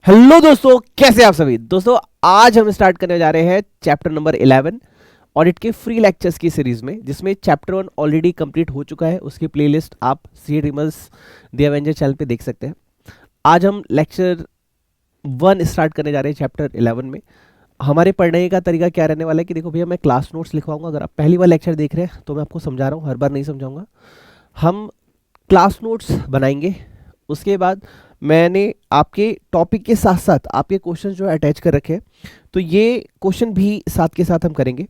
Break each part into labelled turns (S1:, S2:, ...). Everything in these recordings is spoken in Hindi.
S1: हेलो दोस्तों, कैसे आप सभी दोस्तों। आज हम स्टार्ट करने जा रहे हैं चैप्टर नंबर 11 ऑडिट के फ्री लेक्चर्स की सीरीज में, जिसमें चैप्टर 1 ऑलरेडी कंप्लीट हो चुका है। उसकी प्लेलिस्ट आप सी रिमल्स द एवेंजर चैनल पे देख सकते हैं। आज हम लेक्चर 1 स्टार्ट करने जा रहे हैं चैप्टर 11 में। हमारे पढ़ने का तरीका क्या रहने वाला है कि देखो भैया, मैं क्लास नोट्स लिखवाऊंगा। अगर आप पहली बार लेक्चर देख रहे हैं तो मैं आपको समझा रहा हूँ, हर बार नहीं समझाऊंगा। हम क्लास नोट्स बनाएंगे, उसके बाद मैंने आपके टॉपिक के साथ साथ आपके क्वेश्चन जो है अटैच कर रखे हैं, तो ये क्वेश्चन भी साथ के साथ हम करेंगे।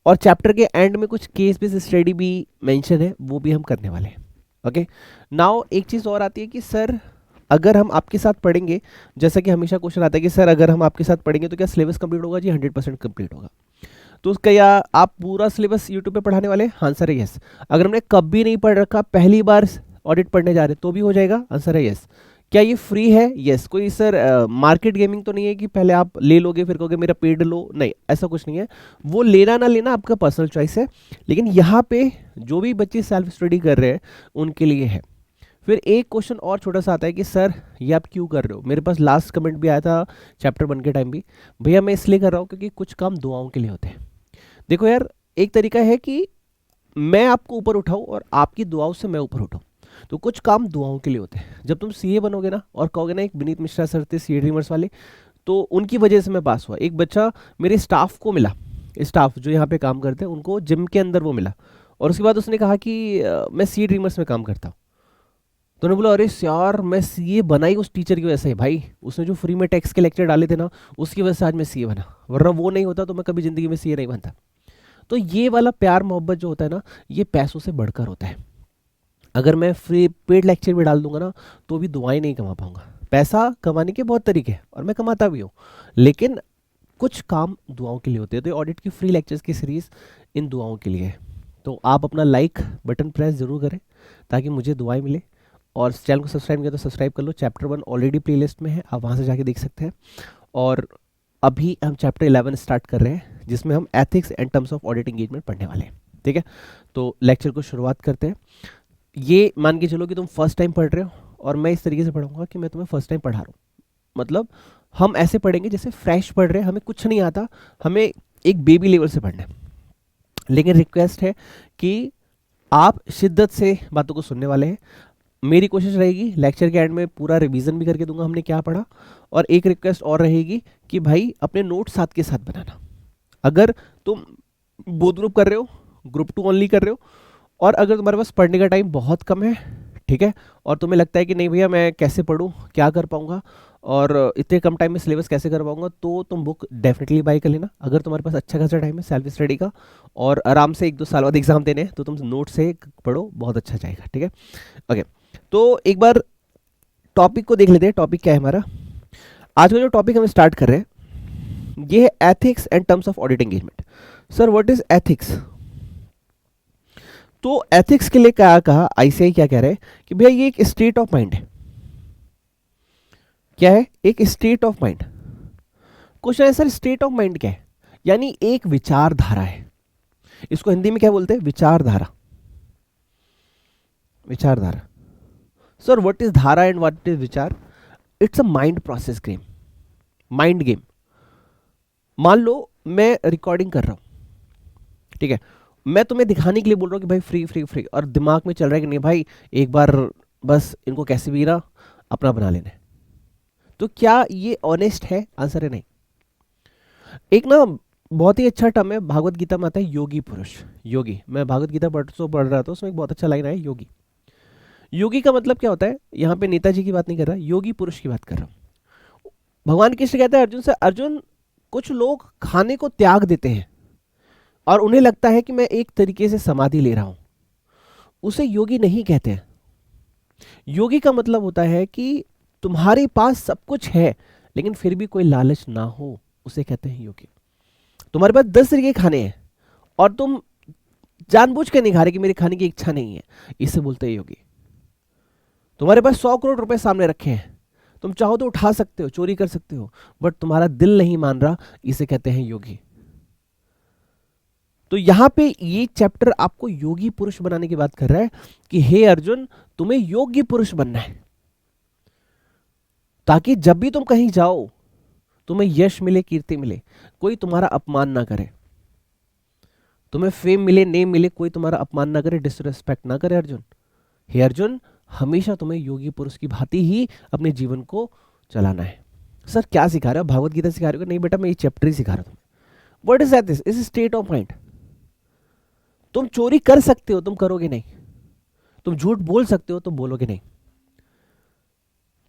S1: और चैप्टर के एंड में कुछ केस बेस्ड स्टडी भी मेंशन है, वो भी हम करने वाले हैं। ओके, नाउ एक चीज़ और आती है कि सर अगर हम आपके साथ पढ़ेंगे, जैसा कि हमेशा क्वेश्चन आता है कि सर अगर हम आपके साथ पढ़ेंगे तो क्या सिलेबस कंप्लीट होगा? जी 100% कंप्लीट होगा। तो उसका या आप पूरा सिलेबस यूट्यूब पे पढ़ाने वाले? आंसर है यस। अगर हमने कभी नहीं पढ़ रखा, पहली बार ऑडिट पढ़ने जा रहे तो भी हो जाएगा? आंसर है यस। क्या ये फ्री है? यस। कोई सर मार्केट गेमिंग तो नहीं है कि पहले आप ले लोगे फिर कहोगे मेरा पेड लो? नहीं, ऐसा कुछ नहीं है। वो लेना ना लेना आपका पर्सनल चॉइस है, लेकिन यहाँ पे जो भी बच्चे सेल्फ स्टडी कर रहे हैं उनके लिए है। फिर एक क्वेश्चन और छोटा सा आता है कि सर ये आप क्यों कर रहे हो? मेरे पास लास्ट कमेंट भी आया था चैप्टर 1 के टाइम भी, भैया मैं इसलिए कर रहा हूँ क्योंकि कुछ काम दुआओं के लिए होते हैं। देखो यार, एक तरीका है कि मैं आपको ऊपर उठाऊं और आपकी दुआओं से मैं ऊपर उठाऊं, तो कुछ काम दुआओं के लिए होते हैं। जब तुम सीए बनोगे ना और कहोगे ना, एक विनीत मिश्रा सर थे सीए ड्रीमर्स वाले, तो उनकी वजह से मैं पास हुआ। एक बच्चा मेरे स्टाफ को मिला, स्टाफ जो यहाँ पे काम करते हैं उनको जिम के अंदर वो मिला, और उसके बाद उसने कहा कि मैं सीए ड्रीमर्स में काम करता हूँ। तो उन्होंने बोला, अरे यार मैं सीए बना ही उस टीचर की वजह से। भाई उसने जो फ्री में टैक्स के लेक्चर डाले थे ना, उसकी वजह से आज मैं सीए बना, वरना वो नहीं होता तो मैं कभी जिंदगी में सीए नहीं बनता। तो ये वाला प्यार मोहब्बत जो होता है ना, ये पैसों से बढ़कर होता है। अगर मैं फ्री पेड लेक्चर भी डाल दूंगा ना, तो भी दुआएं नहीं कमा पाऊंगा। पैसा कमाने के बहुत तरीके हैं और मैं कमाता भी हूँ, लेकिन कुछ काम दुआओं के लिए होते हैं। तो ऑडिट की फ्री लेक्चर्स की सीरीज इन दुआओं के लिए है। तो आप अपना लाइक बटन प्रेस जरूर करें ताकि मुझे दुआएं मिले, और चैनल को सब्सक्राइब किया तो सब्सक्राइब कर लो। चैप्टर 1 ऑलरेडी प्लेलिस्ट में है, आप वहाँ से जाके देख सकते हैं। और अभी हम चैप्टर 11 स्टार्ट कर रहे हैं, जिसमें हम ethics and terms of audit engagement पढ़ने वाले हैं। ठीक है, तो लेक्चर को शुरुआत करते हैं। ये मान के चलो कि तुम फर्स्ट टाइम पढ़ रहे हो, और मैं इस तरीके से पढ़ाऊंगा कि मैं तुम्हें फर्स्ट टाइम पढ़ा रहा हूँ। मतलब हम ऐसे पढ़ेंगे जैसे फ्रेश पढ़ रहे हैं, हमें कुछ नहीं आता, हमें एक बेबी लेवल से पढ़ना है। लेकिन रिक्वेस्ट है कि आप शिद्दत से बातों को सुनने वाले हैं। मेरी कोशिश रहेगी लेक्चर के एंड में पूरा रिवीजन भी करके दूंगा हमने क्या पढ़ा। और एक रिक्वेस्ट और रहेगी कि भाई अपने नोट साथ के साथ बनाना। अगर तुम बोथ ग्रुप कर रहे हो, ग्रुप 2 ओनली कर रहे हो, और अगर तुम्हारे पास पढ़ने का टाइम बहुत कम है, ठीक है, और तुम्हें लगता है कि नहीं भैया मैं कैसे पढूं, क्या कर पाऊंगा, और इतने कम टाइम में सिलेबस कैसे कर पाऊंगा, तो तुम बुक डेफिनेटली बाय कर लेना। अगर तुम्हारे पास अच्छा खासा टाइम है सेल्फ स्टडी का, और आराम से 1-2 साल बाद एग्जाम देने हैं, तो तुम नोट से पढ़ो, बहुत अच्छा जाएगा। ठीक है, ओके। तो एक बार टॉपिक को देख लेते हैं। टॉपिक क्या है हमारा? आज का जो टॉपिक हम स्टार्ट कर रहे हैं ये है ethics and terms of audit engagement. Sir what is ethics? तो एथिक्स के लिए क्या कहा, आईसीआई क्या कह रहे हैं कि भैया ये एक स्टेट ऑफ माइंड है। क्या है? एक स्टेट ऑफ माइंड। क्वेश्चन है सर स्टेट ऑफ माइंड क्या है? यानी एक विचारधारा है। इसको हिंदी में क्या बोलते हैं? विचारधारा। विचारधारा। सर व्हाट इज धारा एंड व्हाट इज विचार? It's a mind process game, mind game. मान लो मैं रिकॉर्डिंग कर रहा हूं, ठीक है, मैं तुम्हें दिखाने के लिए बोल रहा हूं कि भाई फ्री फ्री फ्री, और दिमाग में चल रहा है कि नहीं भाई एक बार बस इनको कैसे भी ना अपना बना लेना है। तो क्या ये ऑनेस्ट है? आंसर है नहीं। एक ना बहुत ही अच्छा टर्म है, भागवत गीता में आता है योगी पुरुष। योगी, मैं भागवत गीता पढ़ रहा था, उसमें एक बहुत अच्छा लाइन है योगी। योगी का मतलब क्या होता है? यहाँ पे नेताजी की बात नहीं कर रहा, योगी पुरुष की बात कर रहा हूं। भगवान कृष्ण कहते हैं अर्जुन से, अर्जुन कुछ लोग खाने को त्याग देते हैं और उन्हें लगता है कि मैं एक तरीके से समाधि ले रहा हूं, उसे योगी नहीं कहते हैं। योगी का मतलब होता है कि तुम्हारे पास सब कुछ है लेकिन फिर भी कोई लालच ना हो, उसे कहते हैं योगी। तुम्हारे पास 10 तरीके खाने हैं और तुम जानबूझ के नहीं खा रहे कि मेरे खाने की इच्छा नहीं है, इसे बोलते हैं योगी। तुम्हारे पास 100 करोड़ रुपए सामने रखे हैं, तुम चाहो तो उठा सकते हो, चोरी कर सकते हो, बट तुम्हारा दिल नहीं मान रहा, इसे कहते हैं योगी। तो यहां पे ये चैप्टर आपको योगी पुरुष बनाने की बात कर रहा है कि हे अर्जुन तुम्हें योग्य पुरुष बनना है। ताकि जब भी तुम कहीं जाओ तुम्हें यश मिले, कीर्ति मिले, कोई तुम्हारा अपमान ना करे। तुम्हें फेम मिले, नेम मिले, कोई तुम्हारा अपमान ना करे, डिसरिस्पेक्ट ना करे। अर्जुन, हे अर्जुन, हमेशा तुम्हें योगी पुरुष की भांति ही अपने जीवन को चलाना है। सर क्या सिखा रहे हो, भागवत गीता सिखा रहे हो? नहीं बेटा, मैं ये चैप्टर ही सिखा रहा हूं तुम्हें। What is that? This is state of mind. तुम चोरी कर सकते हो, तुम करोगे नहीं। तुम झूठ बोल सकते हो, तुम बोलोगे नहीं।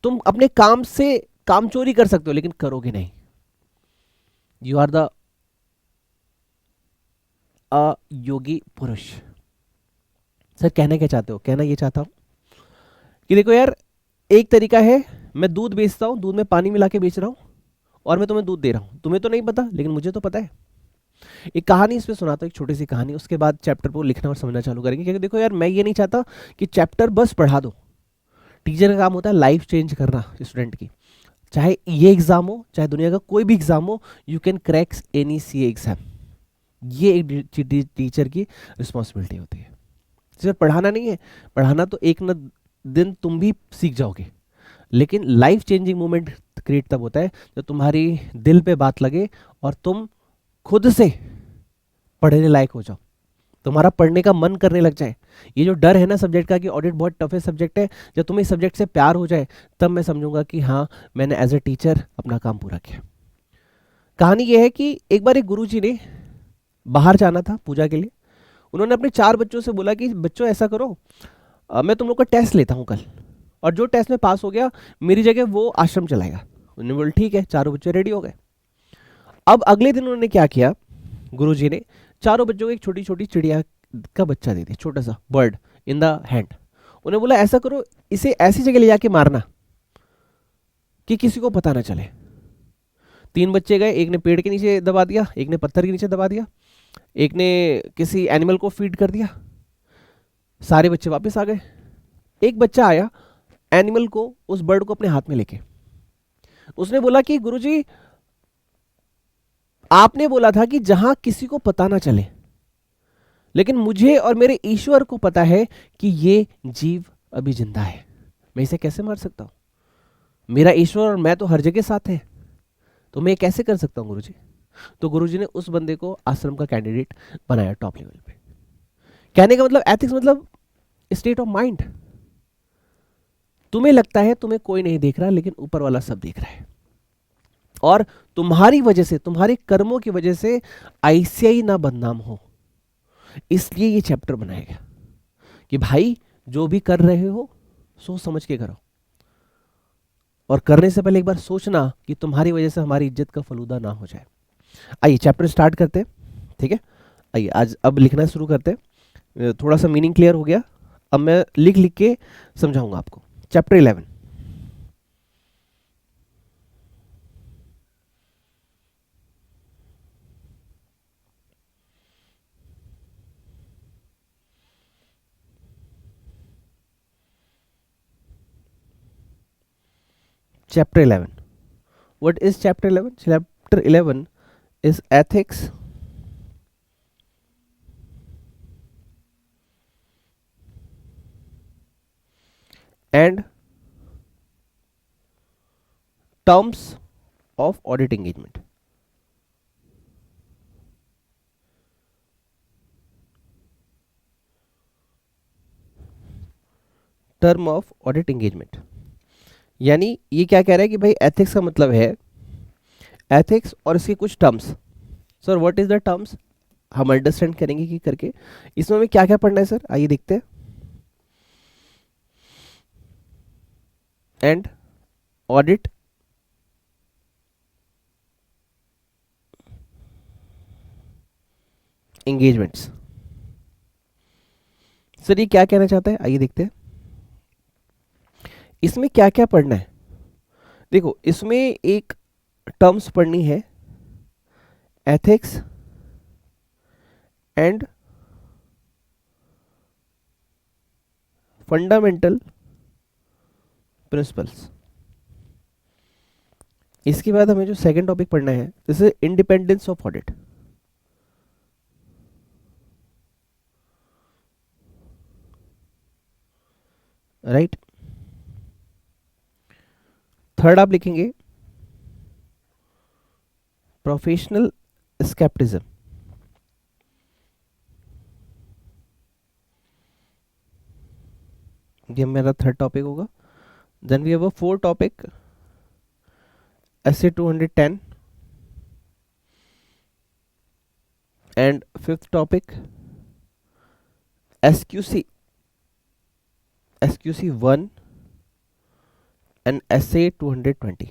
S1: तुम अपने काम से काम चोरी कर सकते हो, लेकिन करोगे नहीं। यू आर द अ योगी पुरुष। सर कहना क्या चाहते हो? कहना ये चाहता हूं कि देखो यार, एक तरीका है, मैं दूध बेचता हूं, दूध में पानी मिला के बेच रहा हूं, और मैं तुम्हें दूध दे रहा हूं। तुम्हें तो नहीं पता, लेकिन मुझे तो पता है। एक कहानी इस पे सुनाता हूं, एक छोटी सी कहानी, उसके बाद चैप्टर को लिखना और समझना चालू करेंगे। क्योंकि देखो यार, मैं ये नहीं चाहता कि चैप्टर बस पढ़ा दो। टीचर का काम होता है लाइफ चेंज करना स्टूडेंट की। चाहे ये एग्जाम हो, चाहे दुनिया का कोई भी एग्जाम हो, you can crack any C exam. ये एक टीचर की रिस्पॉन्सिबिलिटी होती है। सिर्फ पढ़ाना नहीं है, पढ़ाना तो एक न दिन तुम भी सीख जाओगे, लेकिन लाइफ चेंजिंग मोमेंट क्रिएट तब होता है जब तुम्हारी दिल पे बात लगे और तुम खुद से पढ़ने लायक हो जाओ, तुम्हारा पढ़ने का मन करने लग जाए। ये जो डर है ना सब्जेक्ट का कि ऑडिट बहुत टफेस्ट सब्जेक्ट है, जब तुम्हें इस सब्जेक्ट से प्यार हो जाए, तब मैं समझूंगा कि हाँ, मैंने एज ए टीचर अपना काम पूरा किया। कहानी ये है कि एक बार एक गुरुजी ने बाहर जाना था पूजा के लिए। उन्होंने अपने 4 बच्चों से बोला कि बच्चों ऐसा करो, मैं तुम लोग का टेस्ट लेता हूँ कल, और जो टेस्ट में पास हो गया मेरी जगह वो आश्रम चलाएगा। उन्होंने बोला ठीक है, चारों बच्चे रेडी हो गए। अब अगले दिन उन्होंने क्या किया, गुरुजी ने चारों बच्चों को एक छोटी छोटी चिड़िया का बच्चा दे दिया, छोटा सा बर्ड इन द हैंड। उन्हें बोला ऐसा करो, इसे ऐसी जगह ले जाके मारना कि किसी को पता ना चले। 3 बच्चे गए, एक ने पेड़ के नीचे दबा दिया, एक ने पत्थर के नीचे दबा दिया, एक ने किसी एनिमल को फीड कर दिया। सारे बच्चे वापस आ गए। एक बच्चा आया एनिमल को, उस बर्ड को अपने हाथ में लेके। उसने बोला कि गुरुजी, आपने बोला था कि जहां किसी को पता ना चले, लेकिन मुझे और मेरे ईश्वर को पता है कि ये जीव अभी जिंदा है, मैं इसे कैसे मार सकता हूं? मेरा ईश्वर और मैं तो हर जगह साथ हैं, तो मैं ये कैसे कर सकता हूं गुरुजी? तो गुरुजी ने उस बंदे को आश्रम का कैंडिडेट बनाया टॉप लेवल पे। कहने का मतलब एथिक्स मतलब स्टेट ऑफ माइंड। तुम्हें लगता है तुम्हें कोई नहीं देख रहा, लेकिन ऊपर वाला सब देख रहा है, और तुम्हारी वजह से, तुम्हारे कर्मों की वजह से आईसीआई ना बदनाम हो, इसलिए ये चैप्टर बनाया गया कि भाई जो भी कर रहे हो सोच समझ के करो, और करने से पहले एक बार सोचना कि तुम्हारी वजह से हमारी इज्जत का फलूदा ना हो जाए। आइए चैप्टर स्टार्ट करते हैं, ठीक है? आइए आज अब लिखना शुरू करते हैं। थोड़ा सा मीनिंग क्लियर हो गया, अब मैं लिख लिख के समझाऊंगा आपको। Chapter 11। Chapter 11. What is Chapter 11? Chapter 11 is ethics and terms of audit engagement. Term of audit engagement, यानी ये क्या कह रहा है कि भाई एथिक्स का मतलब है एथिक्स और इसके कुछ terms. Sir what is the terms, हम अंडरस्टैंड करेंगे कि करके। इसमें हमें क्या क्या पढ़ना है सर, आइए देखते हैं। And audit engagements. सर ये क्या कहना चाहता है, आइए देखते हैं इसमें क्या क्या पढ़ना है। देखो इसमें एक टर्म्स पढ़नी है, एथिक्स एंड फंडामेंटल प्रिंसिपल्स। इसके बाद हमें जो सेकंड टॉपिक पढ़ना है, this is independence of audit. Right. Third आप लिखेंगे प्रोफेशनल स्केप्टिज्म। ये मेरा थर्ड टॉपिक होगा। Then we have a fourth topic essay 210 and fifth topic SQC 1 and essay 220।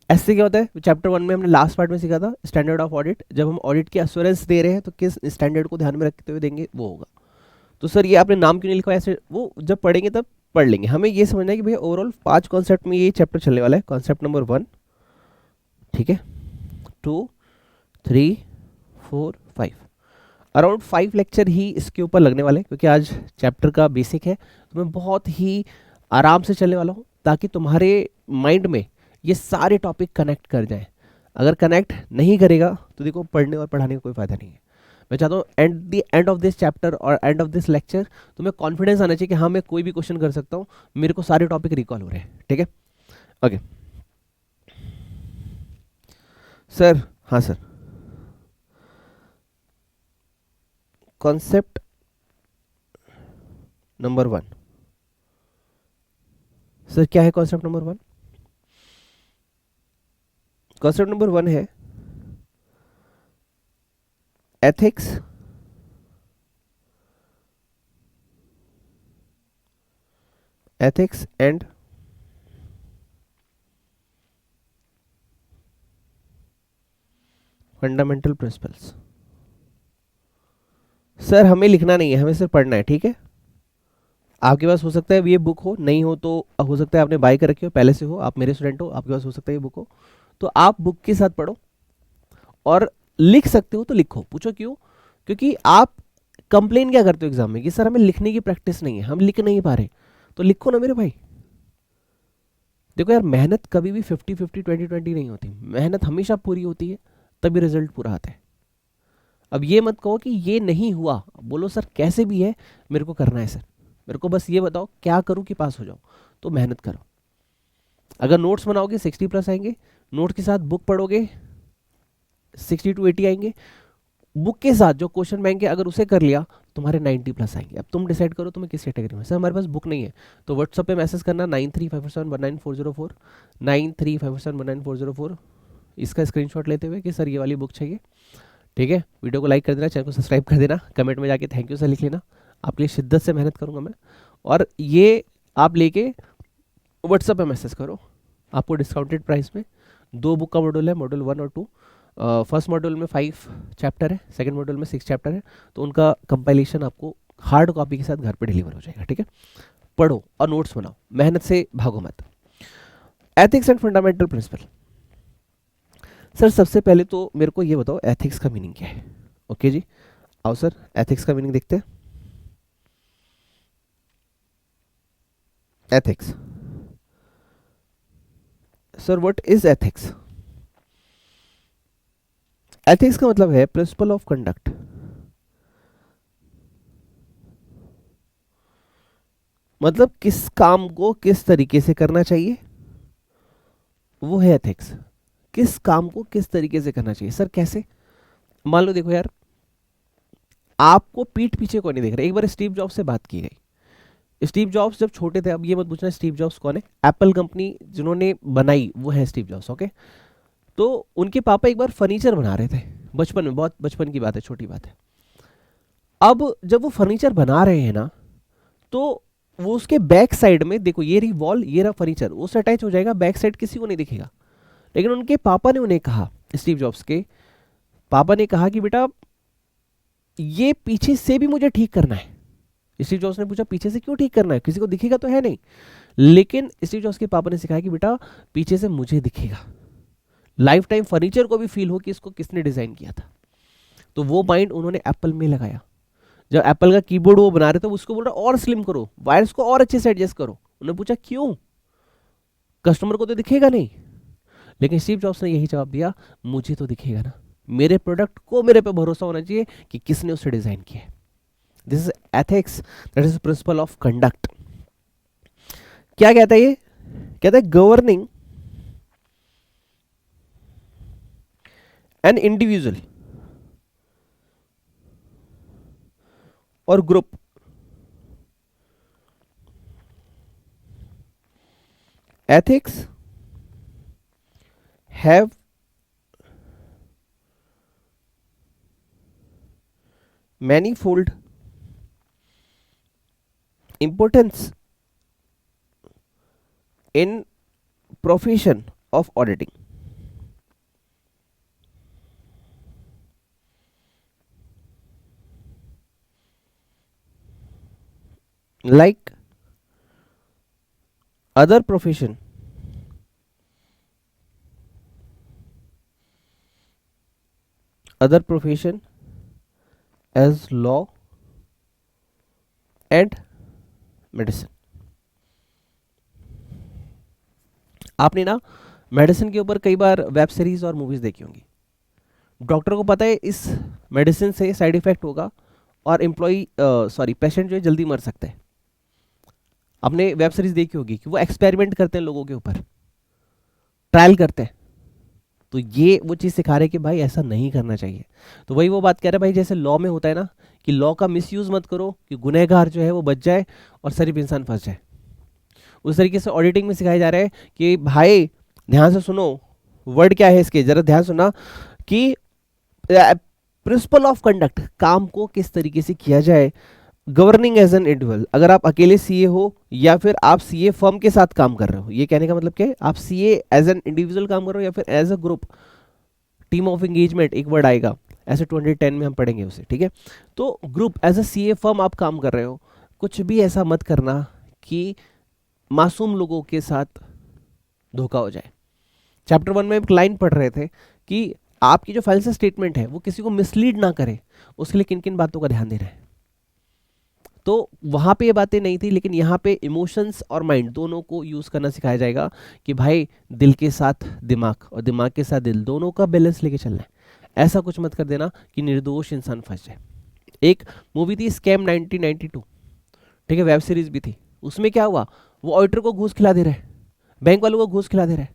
S1: ऐसे क्या होता है, चैप्टर 1 में हमने लास्ट पार्ट में सीखा था स्टैंडर्ड ऑफ ऑडिट। जब हम ऑडिट की एश्योरेंस दे रहे हैं तो किस स्टैंडर्ड को ध्यान में रखते हुए देंगे वो होगा। तो सर ये आपने नाम क्यों नहीं लिखा ऐसे, वो जब पढ़ेंगे तब पढ़ लेंगे। हमें ये समझना है कि भैया ओवरऑल 5 कॉन्सेप्ट में ये चैप्टर चलने वाला है। कॉन्सेप्ट नंबर 1, ठीक है, 2, 3, 4, 5, अराउंड 5 लेक्चर ही इसके ऊपर लगने वाले हैं, क्योंकि आज चैप्टर का बेसिक है तो मैं बहुत ही आराम से चलने वाला हूँ ताकि तुम्हारे माइंड में ये सारे टॉपिक कनेक्ट कर जाएं। अगर कनेक्ट नहीं करेगा तो देखो पढ़ने और पढ़ाने का कोई फायदा नहीं है। मैं चाहता हूँ एंड ऑफ दिस चैप्टर और एंड ऑफ दिस लेक्चर तुम्हें कॉन्फिडेंस आना चाहिए कि हाँ मैं कोई भी क्वेश्चन कर सकता हूँ, मेरे को सारे टॉपिक रिकॉल हो रहे हैं। ठीक है, ओके सर। हाँ सर, कॉन्सेप्ट नंबर 1 सर क्या है? कॉन्सेप्ट नंबर 1, कॉन्सेप्ट नंबर 1 है ethics and fundamental principles. Sir हमें लिखना नहीं है, हमें सिर्फ पढ़ना है। ठीक है, आपके पास हो सकता है ये बुक हो, नहीं हो तो हो सकता है आपने बाय कर रखी हो पहले से हो, आप मेरे स्टूडेंट हो, आपके पास हो सकता है ये बुक हो, तो आप बुक के साथ पढ़ो और लिख सकते हो तो लिखो। पूछो क्यों? क्योंकि आप कंप्लेन क्या करते हो एग्जाम में कि सर हमें लिखने की प्रैक्टिस नहीं है, हम लिख नहीं पा रहे, तो लिखो ना मेरे भाई। देखो यार, मेहनत कभी भी 50-50 20-20 नहीं होती, मेहनत हमेशा पूरी होती है तभी रिजल्ट पूरा आता है। अब ये मत कहो कि ये नहीं हुआ, बोलो सर कैसे भी है मेरे को करना है सर, मेरे को बस ये बताओ क्या करूं कि पास हो जाऊं। तो मेहनत करो। अगर नोट्स बनाओगे 60+ आएंगे, नोट के साथ बुक पढ़ोगे 60 to 80 आएंगे, बुक के साथ जो क्वेश्चन बैंक के अगर उसे कर लिया तुम्हारे 90+ आएंगे। अब तुम डिसाइड करो तुम्हें किस कैटेगरी में। सर हमारे पास बुक नहीं है, तो व्हाट्सएप पे मैसेज करना 9357199404 9357199404, इसका स्क्रीनशॉट लेते हुए कि सर ये वाली बुक चाहिए। ठीक है, वीडियो को लाइक कर देना, चैनल को सब्सक्राइब कर देना, कमेंट में जाके थैंक यू सर लिख लेना, आपके लिए शिद्दत से मेहनत करूंगा मैं। और ये आप लेके व्हाट्सएप पे मैसेज करो, आपको डिस्काउंटेड प्राइस में 2 बुक का मॉड्यूल है, मॉड्यूल 1 और 2। फर्स्ट मॉड्यूल में 5 चैप्टर है, सेकंड मॉड्यूल में 6 चैप्टर है, तो उनका कंपाइलेशन आपको हार्ड कॉपी के साथ घर पे डिलीवर हो जाएगा। ठीक है, पढ़ो और नोट्स बनाओ, मेहनत से भागो मत। Ethics and fundamental principal. Sir सबसे पहले तो मेरे को ये बताओ एथिक्स का मीनिंग क्या है। ओके जी, आओ सर एथिक्स का मीनिंग देखते हैं। Ethics, sir what is ethics? Ethics का मतलब है प्रिंसिपल ऑफ कंडक्ट। मतलब किस काम को किस तरीके से करना चाहिए, वो है एथिक्स। किस काम को किस तरीके से करना चाहिए। सर कैसे? मान लो देखो यार, आपको पीठ पीछे कोई नहीं देख रहा। एक बार स्टीव जॉब्स से बात की गई। स्टीव जॉब्स जब छोटे थे, अब ये मत पूछना स्टीव जॉब्स कौन है, एप्पल कंपनी जिन्होंने बनाई वो है स्टीव जॉब्स। ओके, तो उनके पापा एक बार फर्नीचर बना रहे थे बचपन में, बहुत बचपन की बात है, छोटी बात है। अब जब वो फर्नीचर बना रहे हैं ना, तो वो उसके बैक साइड में देखो, ये रही वॉल, ये रहा फर्नीचर, वो अटैच हो जाएगा, बैक साइड किसी को नहीं दिखेगा। लेकिन उनके पापा ने उन्हें कहा, स्टीव जॉब्स के पापा ने कहा कि बेटा ये पीछे से भी मुझे ठीक करना है। स्टीव जॉब्स ने पूछा पीछे से क्यों ठीक करना है, किसी को दिखेगा तो है नहीं। लेकिन स्टीव जॉब्स के पापा ने सिखाया कि बेटा पीछे से मुझे दिखेगा, लाइफ टाइम फर्नीचर को भी फील हो कि इसको किसने डिजाइन किया था। तो वो माइंड उन्होंने एप्पल में लगाया। जब एप्पल का कीबोर्ड वो बना रहे थे, उसको बोल रहा और स्लिम करो, वायर्स को और अच्छे से एडजस्ट करो। उन्होंने पूछा क्यों, कस्टमर को तो दिखेगा नहीं। लेकिन स्टीव जॉब्स ने यही जवाब दिया, मुझे तो दिखेगा ना, मेरे प्रोडक्ट को मेरे पे भरोसा होना चाहिए कि किसने उसे डिजाइन किया। This is ethics, that is principal of conduct. क्या कहता है ये कहता है गवर्निंग एन इंडिविजुअल और group ethics have manifold importance in profession of auditing. Like other profession, as law and medicine. आपने ना मेडिसिन के ऊपर कई बार वेब सीरीज और मूवीज देखी होंगी। डॉक्टर को पता है इस मेडिसिन से साइड इफेक्ट होगा और पेशेंट जो है जल्दी मर सकता है। आपने वेब सीरीज देखी होगी कि वो एक्सपेरिमेंट करते हैं लोगों के ऊपर, ट्रायल करते हैं। तो ये वो चीज़ सिखा रहे हैं कि भाई ऐसा नहीं करना चाहिए। तो वही वो बात कह रहे हैं भाई, जैसे लॉ में होता है ना कि लॉ का मिसयूज मत करो कि गुनहगार जो है वो बच जाए और सिर्फ इंसान फंस जाए। उस तरीके से ऑडिटिंग में सिखाया जा रहा है कि भाई ध्यान से सुनो, वर्ड क्या है इसके, जरा ध्यान सुना कि प्रिंसिपल ऑफ कंडक्ट, काम को किस तरीके से किया जाए। गवर्निंग एज एन इंडिविजुअल, अगर आप अकेले सीए हो या फिर आप सीए फर्म के साथ काम कर रहे हो, ये कहने का मतलब क्या है, आप सीए एज एन इंडिविजुअल काम कर रहे हो या फिर as a group, team of engagement एक वर्ड आएगा, ऐसे 2010 में हम पढ़ेंगे उसे, ठीक है। तो group as a CA firm आप काम कर रहे हो, कुछ भी ऐसा मत करना कि मासूम लोगों के साथ धोखा हो जाए। चैप्टर 1 में एक लाइन पढ़ रहे थे कि आपकी जो फाइनेंशियल स्टेटमेंट है वो किसी को मिसलीड ना करे, उसके लिए किन किन बातों का ध्यान देना है। तो वहाँ पे ये बातें नहीं थी, लेकिन यहाँ पे इमोशंस और माइंड दोनों को यूज़ करना सिखाया जाएगा कि भाई दिल के साथ दिमाग और दिमाग के साथ दिल दोनों का बैलेंस लेके चलना है। ऐसा कुछ मत कर देना कि निर्दोष इंसान फंस जाए। एक मूवी थी स्कैम 1992, ठीक है, वेब सीरीज भी थी। उसमें क्या हुआ, वो ऑडिटर को घूस खिला दे रहे, बैंक वालों को घूस खिला दे रहे,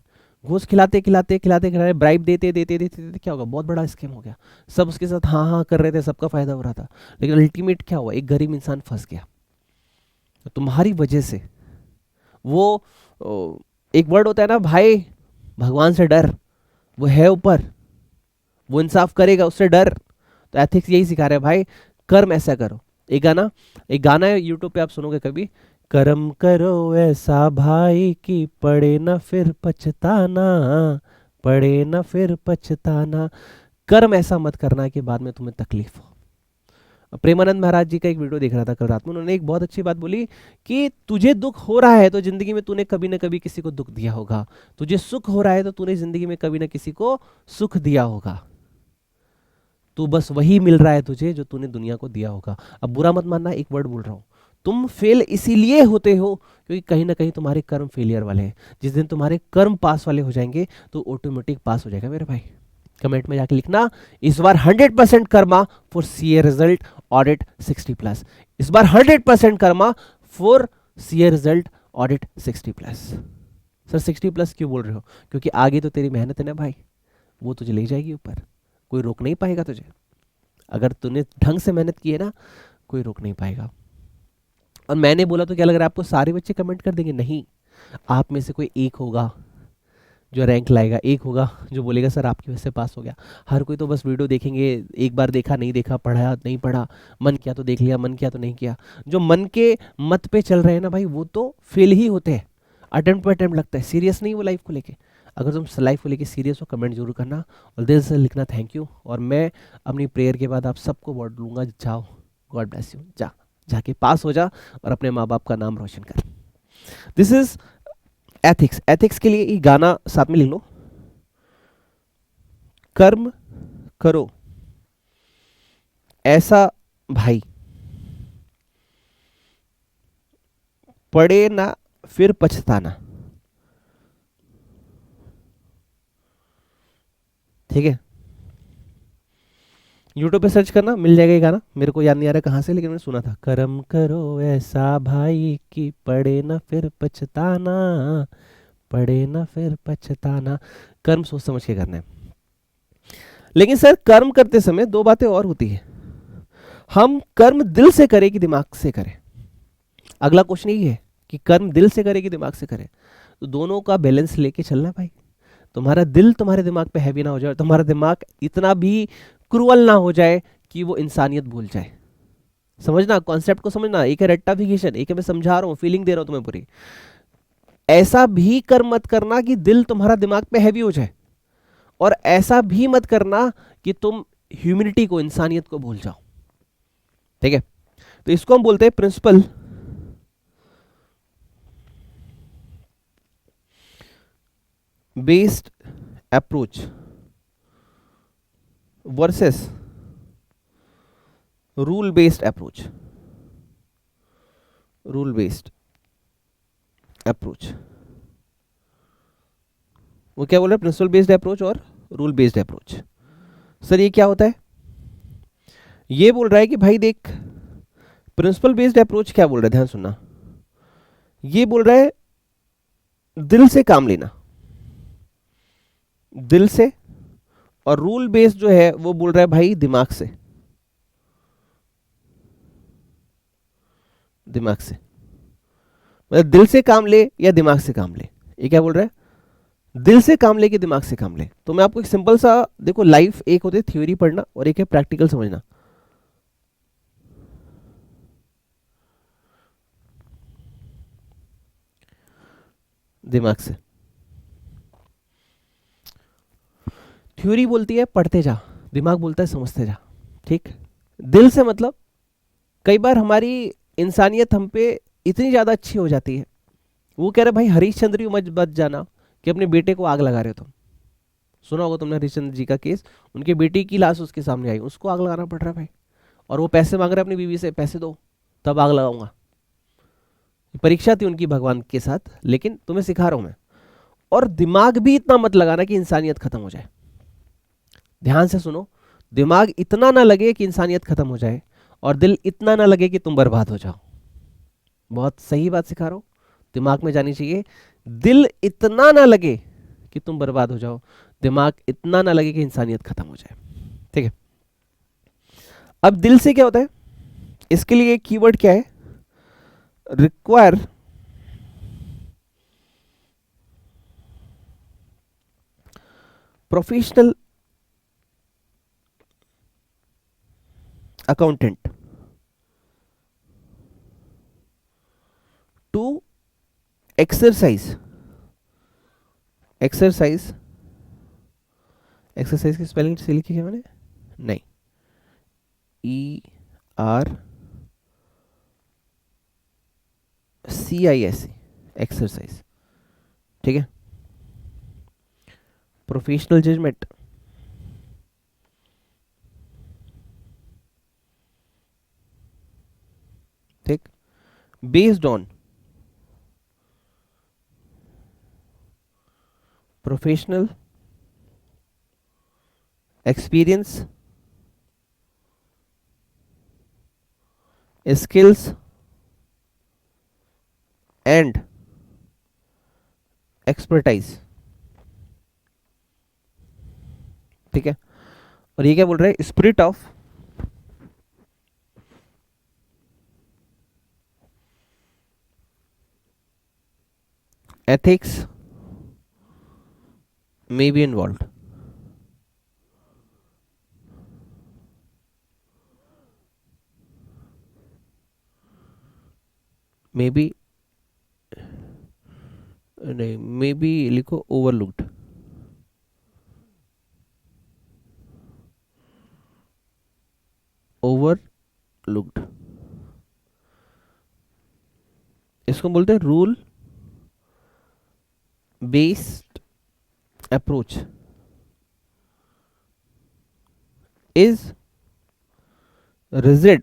S1: घूस खिलाते ब्राइब देते देते देते देते क्या होगा, बहुत बड़ा स्कैम हो गया। सब उसके साथ हाँ हाँ कर रहे थे, सबका फायदा हो रहा था, लेकिन अल्टीमेट क्या हुआ, एक गरीब इंसान फंस गया। तो तुम्हारी वजह से वो एक वर्ड होता है ना भाई, भगवान से डर, वो है ऊपर, वो इंसाफ करेगा, उससे डर। तो एथिक्स यही सिखा रहे हैं भाई, कर्म ऐसा करो। एक गाना है यूट्यूब पे, आप सुनोगे कभी, कर्म करो ऐसा भाई कि पड़े ना फिर पछताना, पड़े ना फिर पछताना। कर्म ऐसा मत करना कि बाद में तुम्हें तकलीफ हो। प्रेमानंद महाराज जी का एक वीडियो देख रहा था कल रात में, उन्होंने एक बहुत अच्छी बात बोली कि तुझे दुख हो रहा है तो जिंदगी में तूने कभी ना कभी किसी को दुख दिया होगा, तुझे सुख हो रहा है तो तूने जिंदगी में कभी ना किसी को सुख दिया होगा, तू बस वही मिल रहा है तुझे जो तूने दुनिया को दिया होगा। अब बुरा मत मानना, एक वर्ड बोल रहा हूं, तुम फेल इसीलिए होते हो क्योंकि कहीं ना कहीं तुम्हारे कर्म फेलियर वाले हैं। जिस दिन तुम्हारे कर्म पास वाले हो जाएंगे तो ऑटोमेटिक पास हो जाएगा मेरे भाई। कमेंट में जाके लिखना, इस बार 100% Karma for CA result audit 60+। इस बार 100% Karma for CA result audit 60+। Sir 60+ क्यों बोल रहे हो? क्योंकि आगे तो तेरी मेहनत है ना भाई, वो तुझे ले जाएगी ऊपर, कोई रोक नहीं पाएगा तुझे। अगर तूने ढंग से मेहनत की है ना, कोई रोक नहीं पाएगा। और मैंने बोला तो क्या लग रहा है आपको सारे बच्चे कमेंट कर देंगे? नहीं, आप में से कोई एक होगा जो रैंक लाएगा, एक होगा जो बोलेगा सर आपकी वजह से पास हो गया। हर कोई तो बस वीडियो देखेंगे, एक बार देखा नहीं देखा, पढ़ा नहीं पढ़ा, मन किया तो देख लिया, मन किया तो नहीं किया। जो मन के मत पे चल रहे हैं ना भाई, वो तो फेल ही होते हैं। अटेम्प्ट पे अटेम्प्ट लगता है, सीरियस नहीं वो लाइफ को लेके। अगर तुम लाइफ को लेके सीरियस हो, कमेंट जरूर करना और दिल से लिखना थैंक यू। और मैं अपनी प्रेयर के बाद आप सबको वर्ड लूँगा, जाओ, गॉड ब्लेस यू, जाके पास हो जा और अपने माँ बाप का नाम रोशन कर। This is ethics. एथिक्स के लिए ये गाना साथ में लिख लो, कर्म करो ऐसा भाई, पड़े ना फिर पछताना। ठीक है, यूट्यूब पे सर्च करना, मिल जाएगा ये गाना। मेरे को याद नहीं आ रहा कहाँ से, लेकिन मैंने सुना था, कर्म करो ऐसा भाई कि पड़े ना फिर पछताना, पड़े ना फिर पछताना। कर्म सोच समझ के करना है। लेकिन सर कर्म करते समय दो बातें और होती है, हम कर्म दिल से करें कि दिमाग से करें। अगला क्वेश्चन यही है कि कर्म दिल से करें कि दिमाग से करें। तो दोनों का बैलेंस लेके चलना भाई। तुम्हारा दिल तुम्हारे दिमाग पे हैवी ना हो जाए, तुम्हारा दिमाग इतना भी क्रूअल ना हो जाए कि वो इंसानियत भूल जाए। समझना, कॉन्सेप्ट को समझना। एक है रेक्टाफिकेशन, एक है मैं समझा रहा हूँ, फीलिंग दे रहा हूँ तुम्हें पूरी। ऐसा भी कर्म मत करना कि दिल तुम्हारा दिमाग पे हैवी हो जाए, और ऐसा भी मत करना कि तुम ह्यूमैनिटी को, इंसानियत को भूल जाओ। ठीक है, तो इसको हम बोलते हैं principal based approach versus rule based approach. Rule based approach, वो क्या बोल रहा है, प्रिंसिपल बेस्ड अप्रोच और रूल बेस्ड अप्रोच। सर ये क्या होता है? ये बोल रहा है कि भाई देख, प्रिंसिपल बेस्ड अप्रोच क्या बोल रहा है, ध्यान सुनना। ये बोल रहा है दिल से काम लेना, दिल से। और रूल बेस्ड जो है वो बोल रहा है भाई दिमाग से, दिमाग से। मतलब दिल से काम ले या दिमाग से काम ले। ये क्या बोल रहा है, दिल से काम ले कि दिमाग से काम ले। तो मैं आपको एक सिंपल सा, देखो लाइफ एक होती है थ्योरी पढ़ना और एक है प्रैक्टिकल समझना। दिमाग से। थ्योरी बोलती है पढ़ते जा, दिमाग बोलता है समझते जा। ठीक। दिल से मतलब कई बार हमारी इंसानियत हम पे इतनी ज्यादा अच्छी हो जाती है, वो कह रहे भाई हरीशचंद्र भी मत बच जाना कि अपने बेटे को आग लगा रहे हो तुम। सुना होगा तुमने हरीशचंद्र जी का केस, उनके बेटी की लाश उसके सामने आई, उसको आग लगाना पड़ रहा है भाई। और वो पैसे मांग रहे अपनी बीवी से, पैसे दो तब आग लगाऊंगा। परीक्षा थी उनकी भगवान के साथ, लेकिन तुम्हें सिखा रहा हूं मैं। और दिमाग भी इतना मत लगाना कि इंसानियत खत्म हो जाए। ध्यान से सुनो, दिमाग इतना ना लगे कि इंसानियत खत्म हो जाए, और दिल इतना ना लगे कि तुम बर्बाद हो जाओ। बहुत सही बात सिखा रहा हूं, दिमाग में जानी चाहिए। दिल इतना ना लगे कि तुम बर्बाद हो जाओ, दिमाग इतना ना लगे कि इंसानियत खत्म हो जाए। ठीक है, अब दिल से क्या होता है, इसके लिए कीवर्ड क्या है, require professional accountant to exercise. Exercise, exercise की स्पेलिंग से लिखी है मैंने, नहीं, ERCIS, एक्सरसाइज। ठीक है, प्रोफेशनल जजमेंट, ठीक, based on professional experience, skills and expertise. ठीक है, और ये क्या बोल रहा है, spirit of ethics may be involved। May be नहीं, मे बी लिखो ओवरलुक्ड। ओवरलुक्ड, इसको बोलते हैं rule based approach is rigid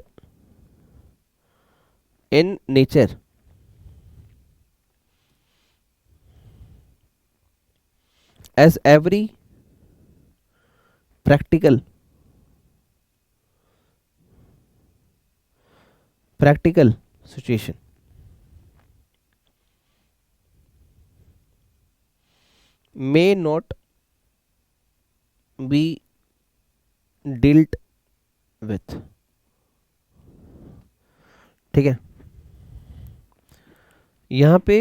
S1: in nature as every practical situation may not be dealt with. ठीक है, यहां पे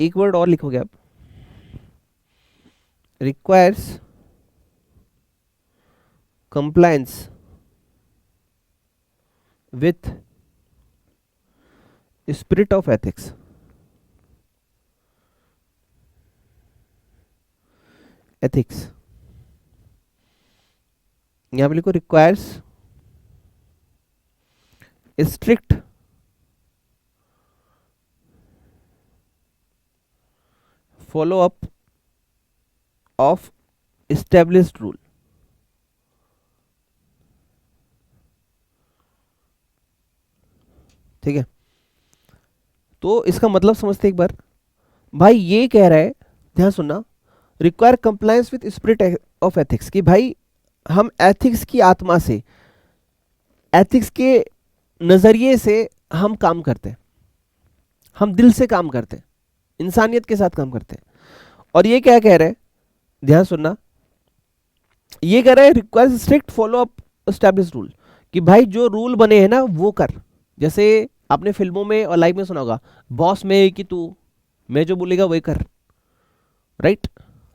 S1: एक वर्ड और लिखोगे आप, requires compliance with spirit of ethics. Ethics यहां पे लिखो, requires strict follow up of established rule. ठीक है, तो इसका मतलब समझते एक बार। भाई ये कह रहा है, ध्यान सुनना, require compliance with spirit of ethics, कि भाई हम एथिक्स की आत्मा से, एथिक्स के नजरिए से हम काम करते हैं, हम दिल से काम करते हैं, इंसानियत के साथ काम करते हैं। और ये क्या कह रहे हैं, ध्यान सुनना, ये कह रहा है requires strict follow up established rule, कि भाई जो रूल बने हैं ना वो कर। जैसे आपने फिल्मों में और लाइव में सुना होगा, बॉस में कि तू, मैं जो बोलेगा वही कर, राइट।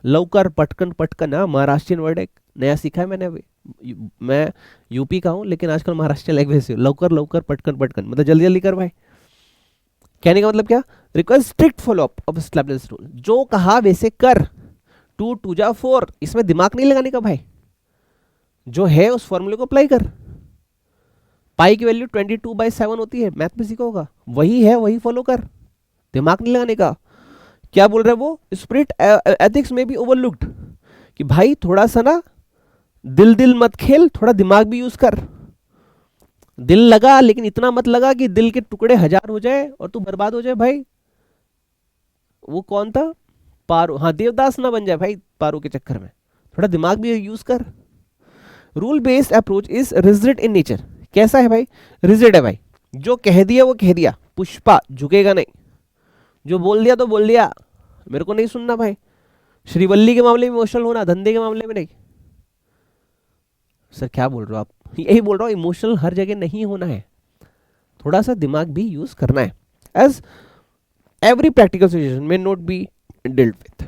S1: लवकर पटकन पटकन, हाँ महाराष्ट्रियन वर्ड एक नया सीखा है मैंने अभी। मैं यूपी का हूँ लेकिन आजकल महाराष्ट्र लैंग्वेज से, लवकर लवकर पटकन पटकन मतलब जल्दी जल्दी कर भाई। कहने का मतलब क्या, require strict follow up of established rule, जो कहा वैसे कर। टू टू जा फोर, इसमें दिमाग नहीं लगाने का भाई, जो है उस फॉर्मूले को अप्लाई कर। पाई की वैल्यू 22/7 होती है, मैथ में सीखा होगा, वही है वही फॉलो कर, दिमाग नहीं लगाने का। क्या बोल रहे हैं वो, स्पिरिट एथिक्स में भी ओवरलुक्ड, कि भाई थोड़ा सा ना दिल दिल मत खेल, थोड़ा दिमाग भी यूज कर। दिल लगा लेकिन इतना मत लगा कि दिल के टुकड़े 1000 हो जाए और तू बर्बाद हो जाए भाई। वो कौन था, पारो, हाँ देवदास ना बन जाए भाई पारो के चक्कर में, थोड़ा दिमाग भी यूज कर। Rule based approach is rigid in nature, कैसा है भाई, रिजिड है भाई, जो कह दिया वो कह दिया, पुष्पा झुकेगा नहीं, जो बोल दिया तो बोल दिया, मेरे को नहीं सुनना भाई। श्रीवल्ली के मामले में इमोशनल होना, धंधे के मामले में नहीं। सर क्या बोल रहे हो आप, यही बोल रहा हूँ, इमोशनल हर जगह नहीं होना है, थोड़ा सा दिमाग भी यूज करना है। एज एवरी प्रैक्टिकल सिचुएशन में नॉट बी डिल्ट विथ,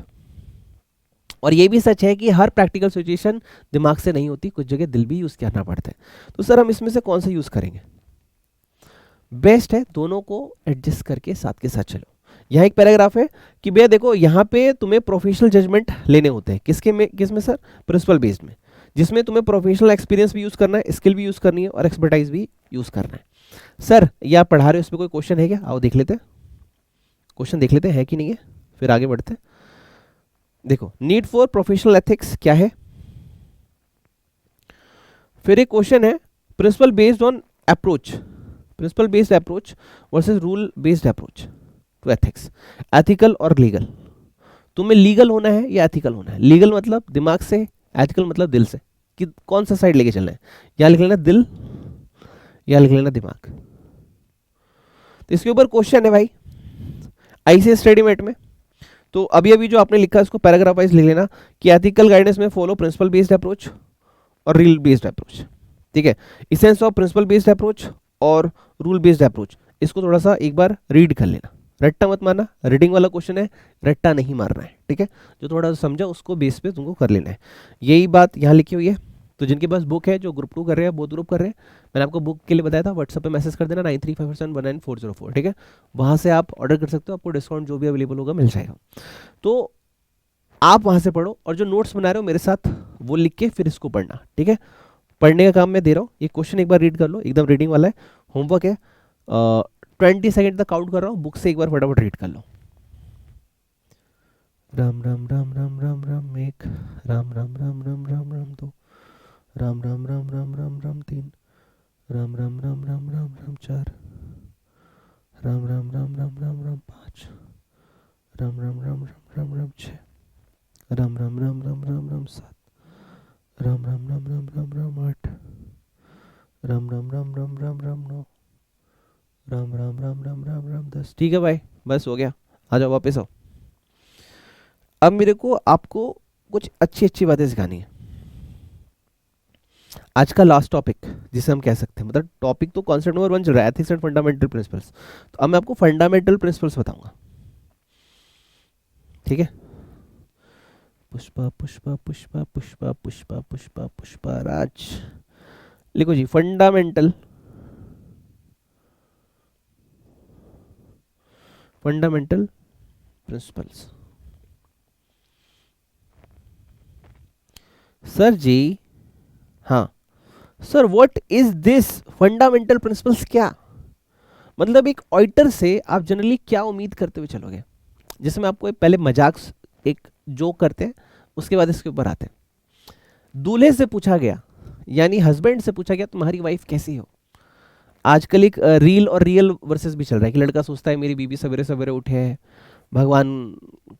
S1: और ये भी सच है कि हर प्रैक्टिकल सिचुएशन दिमाग से नहीं होती, कुछ जगह दिल भी यूज करना पड़ता है। तो सर हम इसमें से कौन सा यूज करेंगे, बेस्ट है दोनों को एडजस्ट करके साथ के साथ चलो। यहाँ एक पैराग्राफ है कि भैया देखो, यहाँ पे तुम्हें प्रोफेशनल जजमेंट लेने होते हैं, किसके में, किसमें सर, प्रिंसिपल बेस्ड में, जिसमें तुम्हें प्रोफेशनल एक्सपीरियंस भी यूज करना है, स्किल भी यूज करनी है और एक्सपर्टाइज भी यूज करना है। सर ये आप पढ़ा रहे हो, इस पर कोई क्वेश्चन है क्या, आओ देख लेते हैं, क्वेश्चन देख लेते हैं है कि नहीं है, फिर आगे बढ़ते हैं। देखो, नीड फॉर प्रोफेशनल एथिक्स क्या है, फिर एक क्वेश्चन है, principle based on approach, principle based approach versus rule based approach to ethics, ethical और लीगल। तुम्हें लीगल होना है या एथिकल होना है, लीगल मतलब दिमाग से, एथिकल मतलब दिल से, कि कौन सा साइड लेके चलना है, या लिख लेना दिल या लिख लेना दिमाग। तो इसके ऊपर क्वेश्चन है भाई आईसीएस स्टडी मेट में। तो अभी अभी जो आपने लिखा है उसको पैराग्राफ वाइज लिख लेना, कि एथिकल गाइडेंस में फॉलो प्रिंसिपल बेस्ड अप्रोच और रील बेस्ड अप्रोच। ठीक है, essence of principal based approach और रूल बेस्ड अप्रोच, इसको थोड़ा सा एक बार रीड कर लेना, रट्टा मत मारना, रीडिंग वाला क्वेश्चन है, रट्टा नहीं मारना है। ठीक है, जो थोड़ा सा समझा उसको बेस पे तुमको कर लेना है, यही बात यहाँ लिखी हुई है। तो जिनके पास बुक है, जो ग्रुप 2 कर रहे हैं, बोथ ग्रुप कर रहे हैं, मैंने आपको बुक के लिए बताया था, व्हाट्सएप पे मैसेज कर देना 9357199404। ठीक है, वहाँ से आप ऑर्डर कर सकते हो, आपको डिस्काउंट जो भी अवेलेबल होगा मिल जाएगा। तो आप वहाँ से पढ़ो, और जो नोट्स बना रहे हो मेरे साथ वो लिख के फिर इसको पढ़ना। ठीक है, पढ़ने का काम मैं दे रहा हूँ, ये क्वेश्चन एक बार रीड कर लो, एकदम रीडिंग वाला है, होमवर्क है, 20 सेकेंड तक काउंट कर रहा हूँ, बुक से एक बार फटाफट रीड कर लो। राम राम राम राम राम राम एक, राम राम राम राम राम राम दो, राम राम राम राम राम राम तीन, राम राम राम राम राम राम चार, राम राम राम राम राम राम पाँच, राम राम राम राम राम राम छः, राम राम राम राम राम राम सात, राम राम राम राम राम राम आठ, राम राम राम राम राम राम नौ, राम राम राम राम राम राम 10। ठीक है भाई, बस हो गया, आ जाओ वापस आओ। अब मेरे को आपको कुछ अच्छी अच्छी बातें सिखानी है। आज का लास्ट टॉपिक जिसे हम कह सकते हैं, मतलब टॉपिक तो कॉन्सेप्ट नंबर 1 चल रहा है, एथिक्स एंड फंडामेंटल प्रिंसिपल्स। तो अब मैं आपको फंडामेंटल प्रिंसिपल्स बताऊंगा, ठीक है। पुष्पा पुष्पा पुष्पा पुष्पा पुष्पा पुष्पा पुष्पा राज, लिखो जी फंडामेंटल फंडामेंटल प्रिंसिपल्स। सर जी, हाँ sir, what is this fundamental principles? क्या मतलब एक ऑडिटर से आप जनरली क्या उम्मीद करते हुए चलोगे? जैसे मैं आपको पहले मजाक एक जोक करते हैं, उसके बाद इसके ऊपर आते हैं। दूल्हे से पूछा गया, यानी हस्बैंड से पूछा गया, तुम्हारी वाइफ कैसी हो? आजकल एक रील और रियल वर्सेस भी चल रहा है कि लड़का सोचता है मेरी बीबी सवेरे सवेरे उठे है, भगवान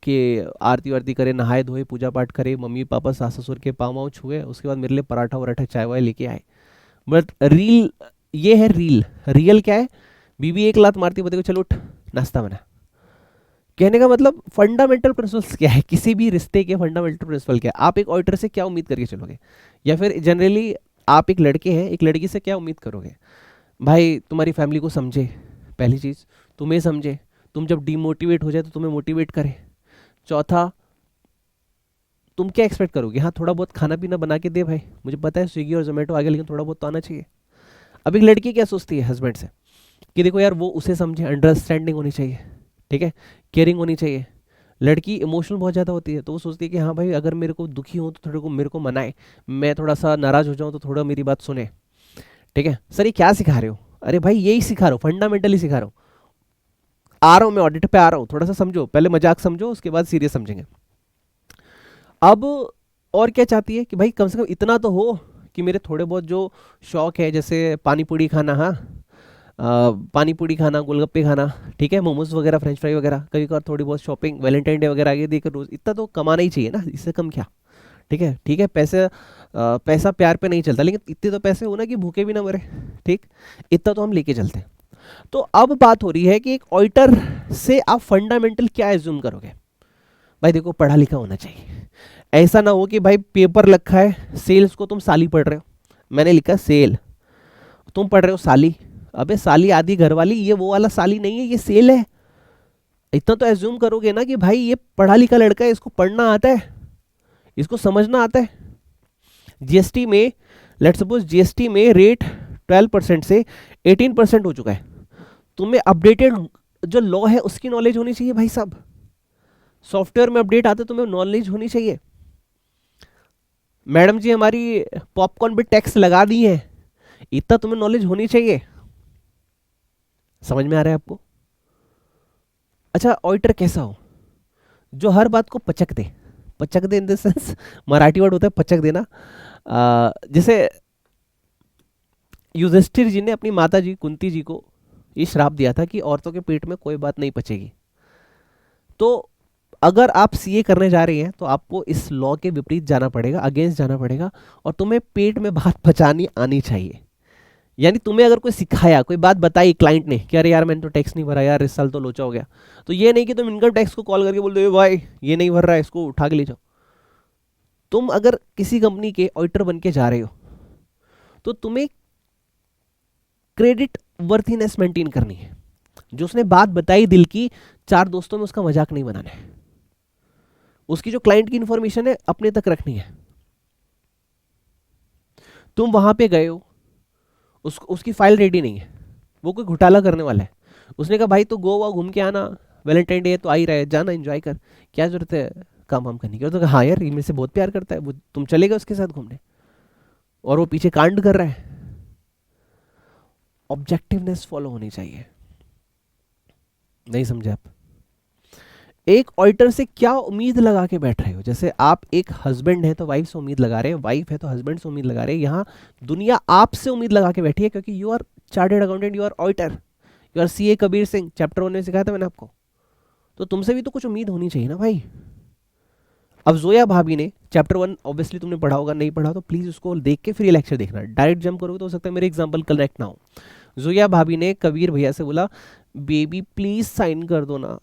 S1: के आरती वारती करे, नहाए धोए, पूजा पाठ करे, मम्मी पापा सास ससुर के पाँव वाँव छुए, उसके बाद मेरे लिए पराठा वराठा चाय वाय लेके आए। बट रील ये है, रील रियल क्या है? बीबी एक लात मारती, बताओ चलो उठ नाश्ता बना। कहने का मतलब फंडामेंटल प्रिंसिपल्स क्या है, किसी भी रिश्ते के फंडामेंटल प्रिंसिपल क्या है? आप एक ऑडिटर से क्या उम्मीद करके चलोगे? या फिर जनरली आप एक लड़के हैं, एक लड़की से क्या उम्मीद करोगे? भाई तुम्हारी फैमिली को समझे, पहली चीज़ तुम्हें समझे, तुम जब डीमोटिवेट हो जाए तो तुम्हें मोटिवेट करे। चौथा, तुम क्या एक्सपेक्ट करोगे? हाँ थोड़ा बहुत खाना पीना बना के दे भाई, मुझे पता है स्विगी और जोमेटो आ गया, लेकिन थोड़ा बहुत तो आना चाहिए। अब एक लड़की क्या सोचती है हस्बैंड से कि देखो यार वो उसे समझे, अंडरस्टैंडिंग होनी चाहिए, ठीक है, केयरिंग होनी चाहिए। लड़की इमोशनल बहुत ज़्यादा होती है, तो वो सोचती है कि हाँ भाई अगर मेरे को दुखी हो तो थोड़े को मेरे को मनाए, मैं थोड़ा सा नाराज़ हो जाऊँ तो थोड़ा मेरी बात सुने, ठीक है। सर ये क्या सिखा रहे हो? अरे भाई यही सिखा रहा हूँ, फंडामेंटली सिखा रहा हूँ। आ रहा हूँ मैं, ऑडिट पे आ रहा हूँ, थोड़ा सा समझो, पहले मजाक समझो उसके बाद सीरियस समझेंगे। अब और क्या चाहती है कि भाई कम से कम इतना तो हो कि मेरे थोड़े बहुत जो शौक है, जैसे पानी पूड़ी खाना, हाँ पानी पूड़ी खाना, गोलगप्पे खाना, ठीक है, मोमोज वगैरह, फ्रेंच फ्राई वगैरह, कभी कभार थोड़ी बहुत शॉपिंग, वैलेंटाइन डे वगैरह आगे देकर रोज इतना तो कमाना ही चाहिए ना, इससे कम क्या, ठीक है। ठीक है, पैसे पैसा प्यार पे नहीं चलता, लेकिन इतने तो पैसे हो ना कि भूखे भी ना मरे, ठीक, इतना तो हम लेके चलते हैं। तो अब बात हो रही है कि एक ऑडिटर से आप फंडामेंटल क्या एज्यूम करोगे? भाई देखो पढ़ा लिखा होना चाहिए, ऐसा ना हो कि भाई पेपर लिखा है सेल्स को तुम साली पढ़ रहे हो, मैंने लिखा सेल, तुम पढ़ रहे हो साली। अबे साली आदि घर वाली, ये वो वाला साली नहीं है, ये सेल है। इतना तो एज्यूम करोगे ना कि भाई ये पढ़ा लिखा लड़का है, इसको पढ़ना आता है, इसको समझना आता है। जीएसटी में लेट्स सपोज जीएसटी में रेट 12% से 18% हो चुका है, तुम्हें अपडेटेड जो लॉ है उसकी नॉलेज होनी चाहिए भाई साहब। सॉफ्टवेयर में अपडेट आते तुम्हें नॉलेज होनी चाहिए। मैडम जी हमारी पॉपकॉर्न पे टैक्स लगा दी है, इतना तुम्हें नॉलेज होनी चाहिए। समझ में आ रहा है आपको? अच्छा ऑडिटर कैसा हो? जो हर बात को पचक दे in the sense, Marathi word होता है पचक देना। जैसे युधिष्ठिर जी ने अपनी माता जी कुंती जी को ये श्राप दिया था कि औरतों के पेट में कोई बात नहीं पचेगी। तो अगर आप सीए करने जा रही हैं तो आपको इस लॉ के विपरीत जाना पड़ेगा, अगेंस्ट जाना पड़ेगा, और तुम्हें पेट में बात पचानी आनी चाहिए। यानी तुम्हें अगर कोई सिखाया, कोई बात बताई क्लाइंट ने कि अरे यार मैंने तो टैक्स नहीं भरा यार, इस साल तो लोचा हो गया, तो ये नहीं कि तुम इनकम टैक्स को कॉल करके बोल दो भाई ये नहीं भर रहा है, इसको उठा के ले जाओ। तुम अगर किसी कंपनी के ऑडिटर बन के जा रहे हो तो तुम्हें क्रेडिट वर्थीनेस मेंटेन करनी है। जो उसने बात बताई दिल की, चार दोस्तों में उसका मजाक नहीं बनाना है, उसकी जो क्लाइंट की इंफॉर्मेशन है अपने तक रखनी है। तुम वहां पे गए हो, उसकी फाइल रेडी नहीं है, वो कोई घोटाला करने वाला है, उसने कहा भाई तो गोवा घूम के आना, वैलेंटाइन डे तो आ ही रहा है, जाना एंजॉय कर, क्या जरूरत है काम हम करने की? तो कहा हाँ यार ये मेरे से बहुत प्यार करता है, वो तुम चले गए उसके साथ घूमने और वो पीछे कांड कर रहा है। ऑब्जेक्टिवनेस फॉलो होनी चाहिए। नहीं समझे आप? एक ऑडिटर से क्या उम्मीद लगा के बैठ रहे हो? जैसे आप एक हस्बैंड है तो वाइफ से उम्मीद लगा रहे हैं, वाइफ है तो हस्बैंड से उम्मीद लगा रहे हैं। यहाँ दुनिया आपसे उम्मीद लगा के बैठी है, क्योंकि you are chartered accountant, you are auditor, you are CA Kabir Singh, chapter 1 में सिखाया था मैंने आपको। तो तुमसे भी तो कुछ उम्मीद होनी चाहिए ना भाई। अब जोया भाभी ने चैप्टर 1 ऑब्वियसली तुमने पढ़ा होगा, नहीं पढ़ा तो प्लीज उसको देख के फिर ये लेक्चर देखना। डायरेक्ट जंप करोगे तो हो सकता है मेरे एग्जांपल करेक्ट ना हो। जोया भाभी ने कबीर भैया से बोला बेबी प्लीज साइन कर दो ना।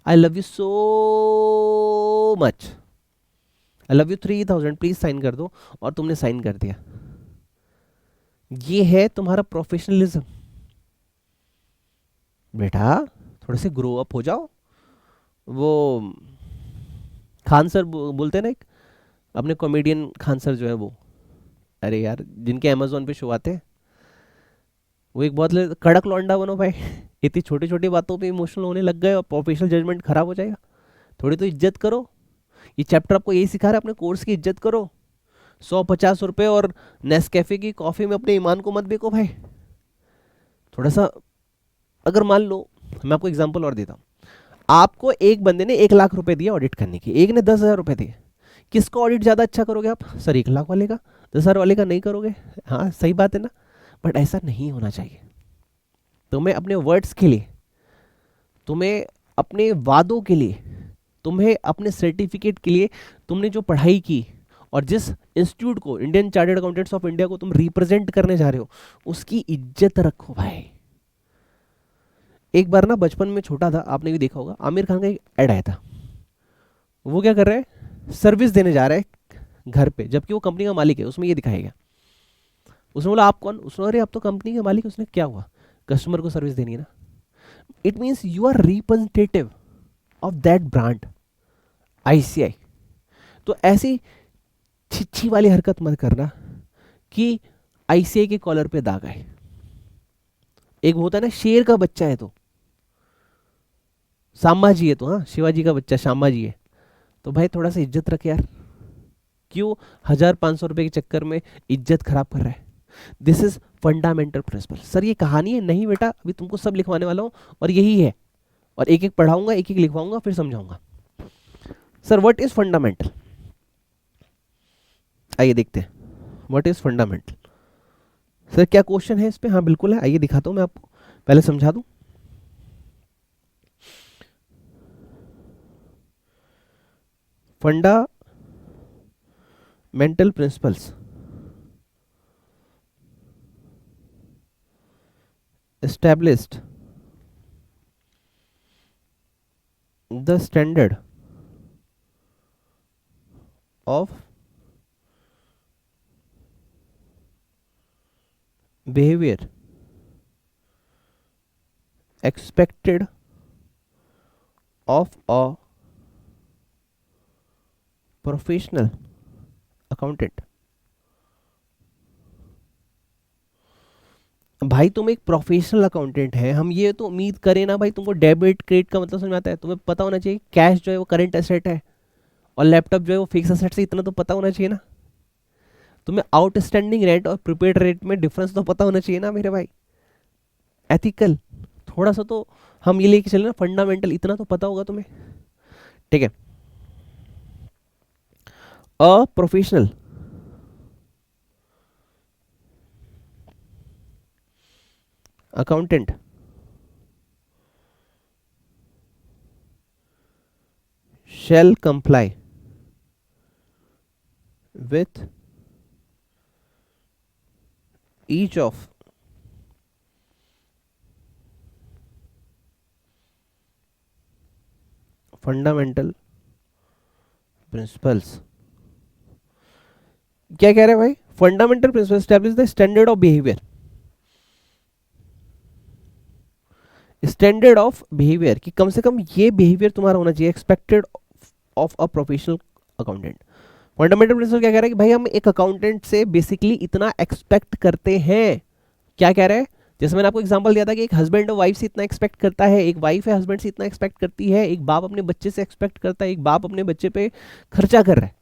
S1: I love you so much, I love you 3000, please sign कर दो, और तुमने साइन कर दिया। ये है तुम्हारा प्रोफेशनलिज्म। बेटा थोड़े से ग्रो अप हो जाओ। वो खान सर बोलते हैं ना, एक अपने कॉमेडियन खान सर जो है वो, अरे यार जिनके अमेजोन पे शो आते हैं, वो एक बहुत कड़क लौंडा बनो भाई। इतनी छोटी छोटी बातों पे इमोशनल होने लग गए और प्रोफेशनल जजमेंट खराब हो जाएगा। थोड़ी तो इज्जत करो। ये चैप्टर आपको यही सिखा रहा है, अपने कोर्स की इज्जत करो। 150 रुपए और नेस्कैफे की कॉफी में अपने ईमान को मत बेको भाई। थोड़ा सा, अगर मान लो, मैं आपको एग्जांपल और देता हूँ, आपको एक बंदे ने 1 लाख रुपए दिया ऑडिट करने की, एक ने 10,000 रुपए दिए, किसको ऑडिट ज्यादा अच्छा करोगे आप? सर 1 लाख वाले का, 10,000 वाले का नहीं करोगे। हाँ सही बात है ना, बट ऐसा नहीं होना चाहिए। तुम्हें अपने वर्ड्स के लिए, तुम्हें अपने वादों के लिए, तुम्हें अपने सर्टिफिकेट के लिए, तुमने जो पढ़ाई की और जिस इंस्टीट्यूट को, Indian chartered accountants of India को तुम रिप्रेजेंट करने जा रहे हो, उसकी इज्जत रखो भाई। एक बार ना बचपन में छोटा था, आपने भी देखा होगा, आमिर खान का एक ऐड आया था। वो क्या कर रहा है, सर्विस देने जा रहा है घर पे, जबकि वो कंपनी का मालिक है। उसमें ये दिखाया गया, उसने बोला आप कौन? उसने, अरे आप तो कंपनी के मालिक। उसने, क्या हुआ? कस्टमर को सर्विस देनी है ना। It means you are representative of that brand ICI. तो ऐसी छिछी वाली हरकत मत करना कि आईसीआई के कॉलर पे दाग आए। एक होता है ना, शेर का बच्चा है तो सामा जी है, तो हाँ शिवाजी का बच्चा श्यामा जी है, तो भाई थोड़ा सा इज्जत रख यार। क्यों 1,500 रुपए के चक्कर में इज्जत खराब कर रहा है? This is fundamental principle. Sir ये कहानी है? नहीं बेटा, अभी तुमको सब लिखवाने वाला हूं, और यही है, और एक एक पढ़ाऊंगा, एक एक लिखवाऊंगा, फिर समझाऊंगा। Sir what is fundamental? आइए देखते हैं व्हाट इज फंडामेंटल। सर क्या क्वेश्चन है इस पे? हाँ बिल्कुल है, आइए दिखाता हूं मैं आपको, पहले समझा दूं। Fundamental principles established the standard of behavior expected of a professional accountant. भाई तुम एक प्रोफेशनल अकाउंटेंट है, हम ये तो उम्मीद करें ना भाई, तुमको डेबिट क्रेडिट का मतलब समझ में आता है? तुम्हें पता होना चाहिए कैश जो है वो करंट एसेट है, और लैपटॉप जो है वो फिक्स एसेट से, इतना तो पता होना चाहिए ना। तुम्हें आउटस्टैंडिंग रेंट और प्रीपेड रेंट में डिफरेंस तो पता होना चाहिए ना मेरे भाई। एथिकल थोड़ा सा तो हम ये लेके चले ना, फंडामेंटल इतना तो पता होगा तुम्हें, ठीक है। A professional accountant shall comply with each of fundamental principles। क्या कह रहे हैं भाई? Fundamental principle establish the standard of behaviour, standard of behaviour कि कम से कम ये बिहेवियर तुम्हारा होना चाहिए expected of a professional accountant. Fundamental principle क्या कह रहा है कि भाई हम एक अकाउंटेंट से बेसिकली इतना एक्सपेक्ट करते हैं। क्या कह रहे हैं? जैसे मैंने आपको एग्जांपल दिया था कि एक हस्बैंड वाइफ से इतना एक्सपेक्ट करता है, एक वाइफ है हस्बैंड से इतना एक्सपेक्ट करती है, एक बाप अपने बच्चे से एक्सपेक्ट करता है, एक बाप अपने बच्चे पे खर्चा कर रहा है।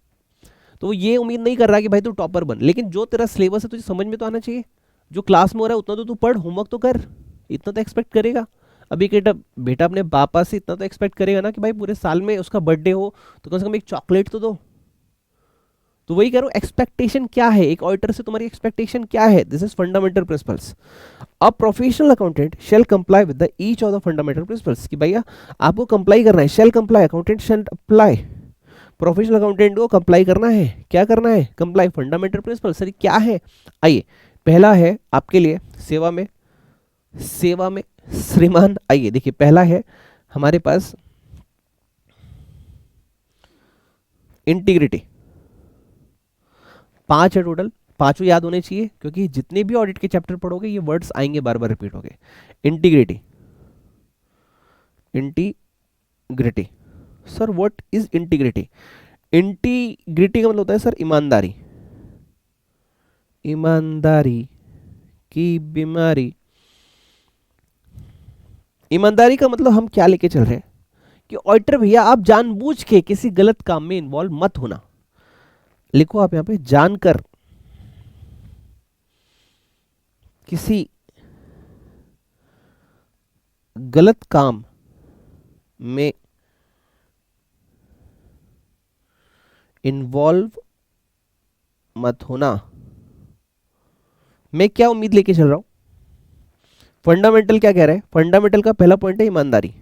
S1: तो वो ये उम्मीद नहीं कर रहा कि भाई तू टॉपर बन, लेकिन जो तेरा सिलेबस है तुझे समझ में तो आना चाहिए। जो क्लास में हो रहा है उतना तो तू पढ़, होमवर्क तो कर, इतना तो एक्सपेक्ट करेगा। अभी बेटा बेटा अपने पापा से इतना तो एक्सपेक्ट करेगा ना कि भाई पूरे साल में उसका बर्थडे हो तो कम से कम एक चॉकलेट तो दो। तो वही कह रहा हूं, एक्सपेक्टेशन क्या है, एक ऑडिटर से तुम्हारी एक्सपेक्टेशन क्या है? This is fundamental principles. A professional accountant shall comply with the each of the fundamental principles कि भैया आपको कंप्लाई करना है, shall comply, accountant shall apply, professional accountant को कंप्लाई करना है। क्या करना है? Comply fundamental principle. सर क्या है? आइए पहला है आपके लिए सेवा में श्रीमान। आइए देखिए, पहला है हमारे पास इंटीग्रिटी, 5 है टोटल, पांचों याद होने चाहिए क्योंकि जितने भी ऑडिट के चैप्टर पढ़ोगे ये वर्ड्स आएंगे, बार बार रिपीट होंगे। Integrity, integrity, sir what is integrity? Integrity का मतलब होता है सर ईमानदारी, ईमानदारी की बीमारी। ईमानदारी का मतलब हम क्या लेके चल रहे हैं कि ऑडिटर भैया आप जानबूझ के किसी गलत काम में इन्वॉल्व मत होना। लिखो आप यहां पे, जानकर किसी गलत काम में इन्वॉल्व मत होना। मैं क्या उम्मीद लेके चल रहा हूं? फंडामेंटल क्या कह रहा है? फंडामेंटल का पहला पॉइंट है ईमानदारी।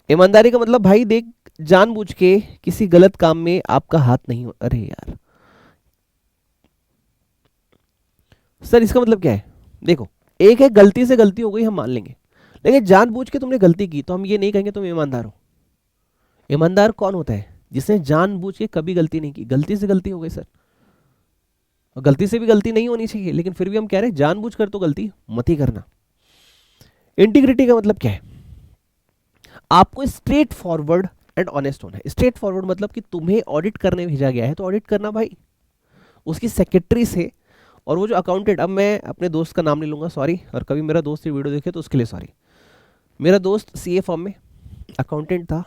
S1: ईमानदारी का मतलब भाई देख, जानबूझ के किसी गलत काम में आपका हाथ नहीं हो। अरे यार सर इसका मतलब क्या है? देखो, एक है गलती से गलती हो गई, हम मान लेंगे, लेकिन जानबूझ के तुमने गलती की तो हम ये नहीं कहेंगे तुम ईमानदार हो। ईमानदार कौन होता है? जिसने जानबूझ के कभी गलती नहीं की। गलती से गलती हो गई सर, और गलती से भी गलती नहीं होनी चाहिए, लेकिन फिर भी हम कह रहे हैं जानबूझ कर तो गलती मत ही करना। इंटीग्रिटी का मतलब क्या है? आपको स्ट्रेट फॉरवर्ड एंड ऑनेस्ट होना है। स्ट्रेट फॉरवर्ड मतलब कि तुम्हें ऑडिट करने भेजा गया है तो ऑडिट करना भाई, उसकी सेक्रेटरी से। और वो जो अकाउंटेंट, अब मैं अपने दोस्त का नाम नहीं लूंगा, सॉरी, और कभी मेरा दोस्त ये वीडियो देखे तो उसके लिए सॉरी। मेरा दोस्त सीए फर्म में अकाउंटेंट था।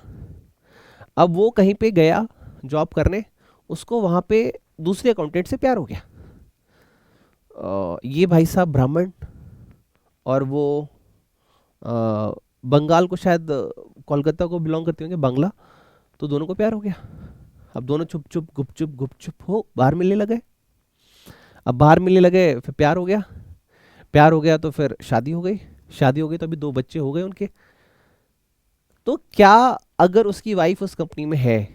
S1: अब वो कहीं पे गया जॉब करने, उसको वहाँ पे दूसरे अकाउंटेंट से प्यार हो गया। ये भाई साहब ब्राह्मण, और वो बंगाल को, शायद कोलकाता को बिलोंग करते होंगे, बांग्ला। तो दोनों को प्यार हो गया। अब दोनों चुप चुप गुप चुप हो बाहर मिलने लगे। अब बाहर मिलने लगे, फिर प्यार हो गया। प्यार हो गया तो फिर शादी हो गई। शादी हो गई तो अभी 2 बच्चे हो गए उनके। तो क्या अगर उसकी वाइफ उस कंपनी में है,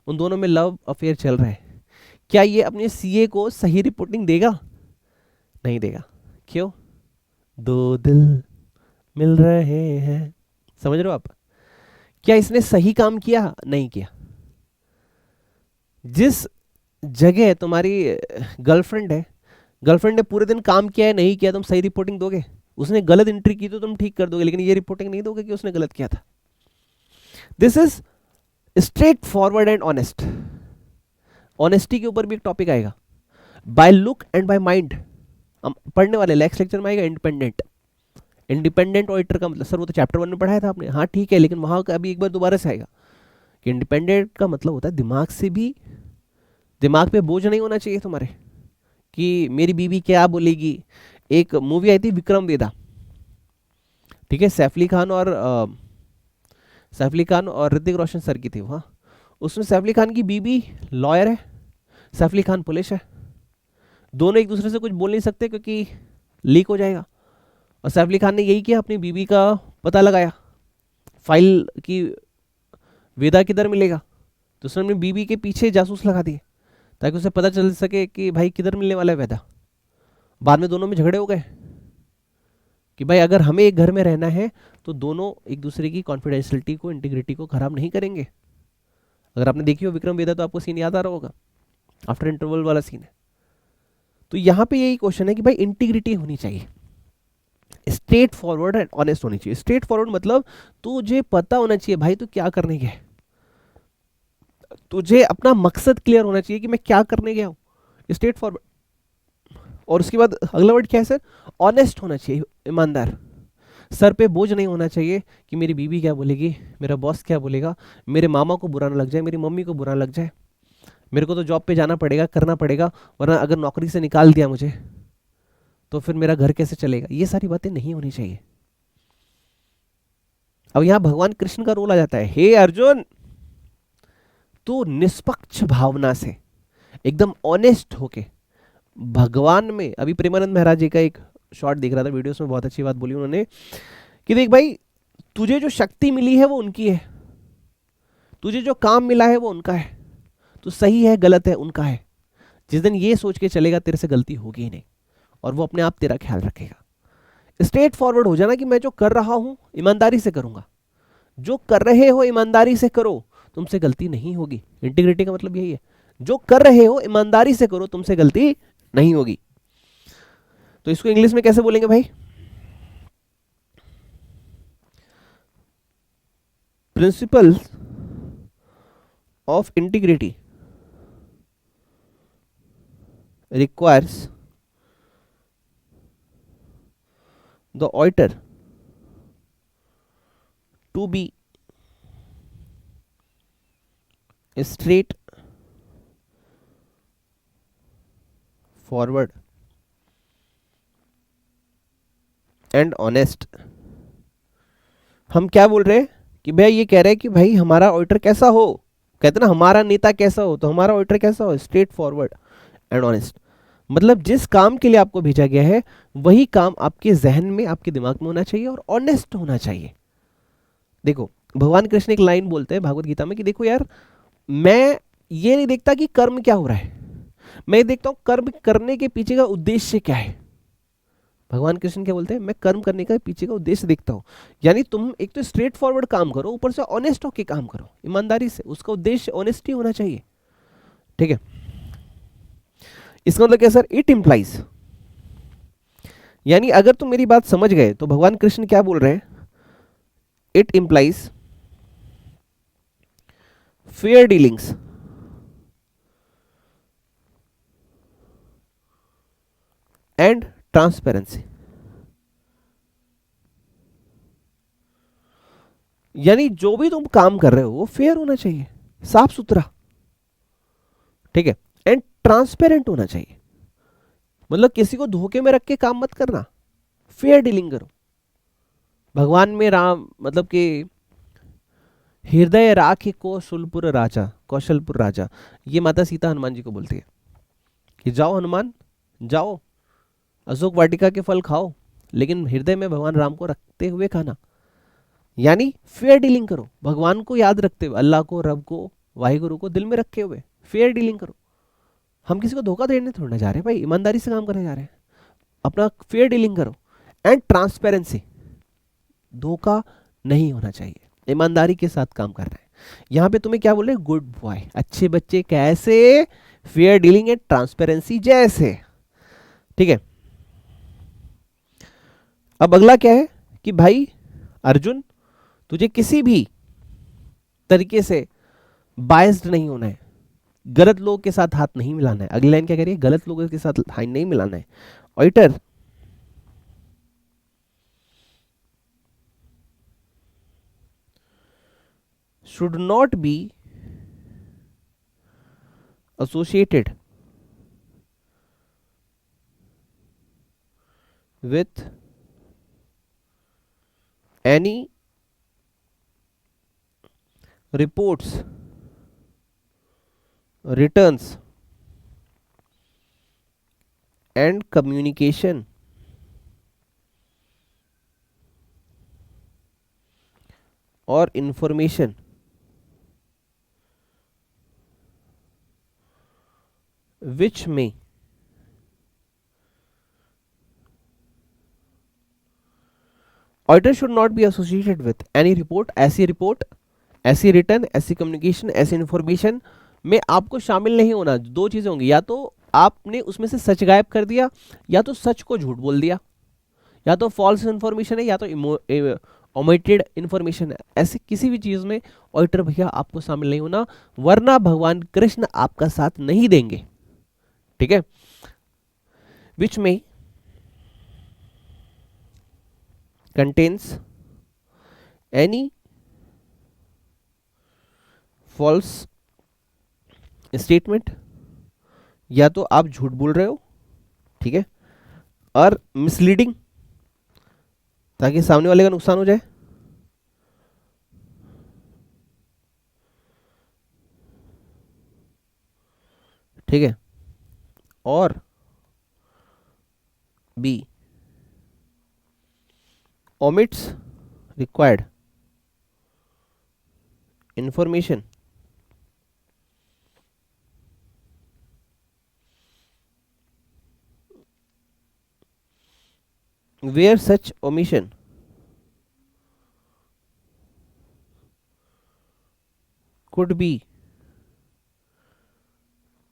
S1: उन दोनों में लव अफेयर चल रहा है, क्या ये अपने सीए को सही रिपोर्टिंग देगा? नहीं देगा। क्यों? 2 दिल मिल रहे हैं, समझ रहे हो आप? क्या इसने सही काम किया? नहीं किया। जिस जगह तुम्हारी गर्लफ्रेंड है, गर्लफ्रेंड ने पूरे दिन काम किया है, नहीं किया, तुम सही रिपोर्टिंग दोगे? उसने गलत एंट्री की तो तुम ठीक कर दोगे, लेकिन ये रिपोर्टिंग नहीं दोगे कि उसने गलत किया था। This is straight forward and honest. Honesty के ऊपर भी एक टॉपिक आएगा, by look and by mind, हम पढ़ने वाले नेक्स्ट लेक्चर में आएगा। इंडिपेंडेंट, इंडिपेंडेंट ऑडिटर का मतलब, सर वो तो चैप्टर 1 में पढ़ाया था आपने। हाँ ठीक है, लेकिन वहां का अभी एक बार दोबारा से आएगा कि इंडिपेंडेंट का मतलब होता है दिमाग से भी, दिमाग पे बोझ नहीं होना चाहिए तुम्हारे कि मेरी बीवी क्या बोलेगी। एक मूवी आई थी विक्रम वेदा, ठीक है, सैफ अली खान और ऋतिक रोशन सर की थी वहाँ। उसमें सैफ अली खान की बीवी लॉयर है, सैफ अली खान पुलिस है। दोनों एक दूसरे से कुछ बोल नहीं सकते क्योंकि लीक हो जाएगा। और सैफ अली खान ने यही किया, अपनी बीवी का पता लगाया, फाइल की वेदा किधर मिलेगा, तो उसने अपनी बीवी के पीछे जासूस लगा दिए ताकि उसे पता चल सके कि भाई किधर मिलने वाला है वेदा। बाद में दोनों में झगड़े हो गए कि भाई अगर हमें एक घर में रहना है तो दोनों एक दूसरे की कॉन्फिडेंशियलिटी को, इंटीग्रिटी को खराब नहीं करेंगे। अगर आपने देखी हो विक्रम वेदा तो आपको सीन याद आ रहा होगा, आफ्टर इंटरवल वाला सीन है। तो यहाँ पे यही क्वेश्चन है कि भाई इंटीग्रिटी होनी चाहिए, स्ट्रेट फॉरवर्ड एंड ऑनेस्ट होनी चाहिए। स्ट्रेट फॉरवर्ड मतलब तुझे पता होना चाहिए भाई तू क्या करने गया है, तुझे अपना मकसद क्लियर होना चाहिए कि मैं क्या करने गया हूं, स्ट्रेट फॉरवर्ड। और उसके बाद अगला वर्ड क्या है सर? ऑनेस्ट होना चाहिए, ईमानदार। सर पे बोझ नहीं होना चाहिए कि मेरी बीवी क्या बोलेगी, मेरा बॉस क्या बोलेगा, मेरे मामा को बुरा ना लग जाए, मेरी मम्मी को बुरा लग जाए, मेरे को तो जॉब पे जाना पड़ेगा, करना पड़ेगा, वरना अगर नौकरी से निकाल दिया मुझे तो फिर मेरा घर कैसे चलेगा। ये सारी बातें नहीं होनी चाहिए। अब यहां भगवान कृष्ण का रोल आ जाता है। हे अर्जुन, तो निष्पक्ष भावना से, एकदम ऑनेस्ट होके भगवान में, अभी प्रेमानंद महाराज जी का एक शॉर्ट देख रहा था वीडियोस में, बहुत अच्छी बात बोली उन्होंने कि देख भाई तुझे जो शक्ति मिली है वो उनकी है, तुझे जो काम मिला है वो उनका है, तो सही है गलत है उनका है। जिस दिन ये सोच के चलेगा तेरे से गलती होगी ही नहीं और वो अपने आप तेरा ख्याल रखेगा। स्ट्रेट फॉरवर्ड हो जाना कि मैं जो कर रहा हूं ईमानदारी से करूंगा, जो कर रहे हो ईमानदारी से करो, तुमसे गलती नहीं होगी। इंटीग्रिटी का मतलब यही है, जो कर रहे हो ईमानदारी से करो, तुमसे गलती नहीं होगी। तो इसको इंग्लिश में कैसे बोलेंगे भाई? Principle of integrity requires the auditor to be straight forward and honest। हम क्या बोल रहे हैं कि भाई ये कह रहे हैं कि भाई हमारा ऑडिटर कैसा हो, कहते ना हमारा नेता कैसा हो, तो हमारा ऑडिटर कैसा हो? Straight forward and honest. मतलब जिस काम के लिए आपको भेजा गया है वही काम आपके जहन में, आपके दिमाग में होना चाहिए और ऑनेस्ट होना चाहिए। देखो भगवान कृष्ण एक लाइन बोलते हैं भागवत गीता में कि देखो यार, मैं ये नहीं देखता कि कर्म क्या हो रहा है, मैं ये देखता हूं कर्म करने के पीछे का उद्देश्य क्या है। भगवान कृष्ण क्या बोलते हैं? मैं कर्म करने का पीछे का उद्देश्य देखता हूं। यानी तुम एक तो स्ट्रेट फॉरवर्ड काम करो, ऊपर से ऑनेस्ट होकर काम करो, ईमानदारी से, उसका उद्देश्य ऑनेस्टी होना चाहिए। ठीक है, इसका मतलब क्या सर? इट इंप्लाइज, यानी अगर तुम मेरी बात समझ गए तो भगवान कृष्ण क्या बोल रहे हैं? It implies fair dealings and transparency. यानी जो भी तुम काम कर रहे हो वो फेयर होना चाहिए, साफ सुथरा, ठीक है, एंड ट्रांसपेरेंट होना चाहिए। मतलब किसी को धोखे में रख के काम मत करना, फेयर डीलिंग करो। भगवान में राम मतलब कि हृदय राखे कौशलपुर राजा, कौशलपुर राजा, ये माता सीता हनुमान जी को बोलती है कि जाओ हनुमान, जाओ अशोक वाटिका के फल खाओ, लेकिन हृदय में भगवान राम को रखते हुए खाना। यानी फेयर डीलिंग करो, भगवान को याद रखते हुए, अल्लाह को, रब को, वाहिगुरु को दिल में रखे हुए फेयर डीलिंग करो। हम किसी को धोखा देने थोड़ा जा रहे हैं भाई, ईमानदारी से काम करने जा रहे हैं। अपना फेयर डीलिंग करो एंड ट्रांसपेरेंसी, धोखा नहीं होना चाहिए, ईमानदारी के साथ काम कर रहे हैं। यहां पे तुम्हें क्या बोल रहे हैं? गुड बॉय, अच्छे बच्चे कैसे? फेयर डीलिंग एंड ट्रांसपेरेंसी जैसे। ठीक है, अब अगला क्या है कि भाई अर्जुन, तुझे किसी भी तरीके से बायस्ड नहीं होना है, गलत लोगों के साथ हाथ नहीं मिलाना है। अगली लाइन क्या कह रही है? गलत लोगों के साथ हाथ नहीं मिलाना है। Auditor should not be associated with any reports, returns and communication or information which may auditor should not be associated with any report, ऐसी रिपोर्ट, ऐसी रिटर्न, ऐसी कम्युनिकेशन, ऐसी इंफॉर्मेशन में आपको शामिल नहीं होना। दो चीजें होंगी, या तो आपने उसमें से सच गायब कर दिया, या तो सच को झूठ बोल दिया, या तो फॉल्स इंफॉर्मेशन है, या तो ओमिटेड इंफॉर्मेशन है। ऐसे किसी भी चीज में ऑडिटर भैया आपको शामिल नहीं होना, वरना भगवान कृष्ण आपका साथ नहीं देंगे। ठीक है, विच में contains any false statement, या तो आप झूठ बोल रहे हो, ठीक है, और मिसलीडिंग, ताकि सामने वाले का नुकसान हो जाए, ठीक है, और B omits required information where such omission could be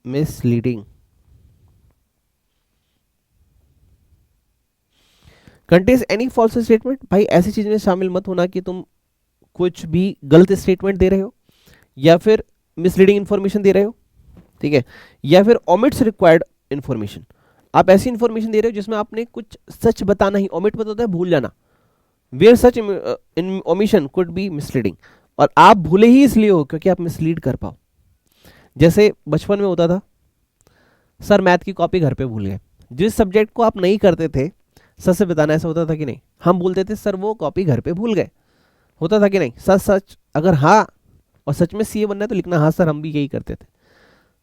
S1: misleading. Contains any false statement. भाई ऐसी चीज में शामिल मत होना कि तुम कुछ भी गलत स्टेटमेंट दे रहे हो या फिर मिसलीडिंग इंफॉर्मेशन दे रहे हो, ठीक है, या फिर ओमिट्स रिक्वायर्ड इंफॉर्मेशन। आप ऐसी इंफॉर्मेशन दे रहे हो जिसमें आपने कुछ सच बताना ही, ओमिट मतलब होता है भूल जाना, where such in omission could be misleading, और आप भूले ही इसलिए हो क्योंकि आप मिसलीड कर पाओ। जैसे बचपन में होता था, सर मैथ की कॉपी घर पे भूल गए, जिस सब्जेक्ट को आप नहीं करते थे सच से बताना, ऐसा होता था कि नहीं? हम बोलते थे सर वो कॉपी घर पे भूल गए, होता था कि नहीं? सच सच, अगर हाँ और सच में सीए बनना है तो लिखना हाँ सर, हम भी यही करते थे।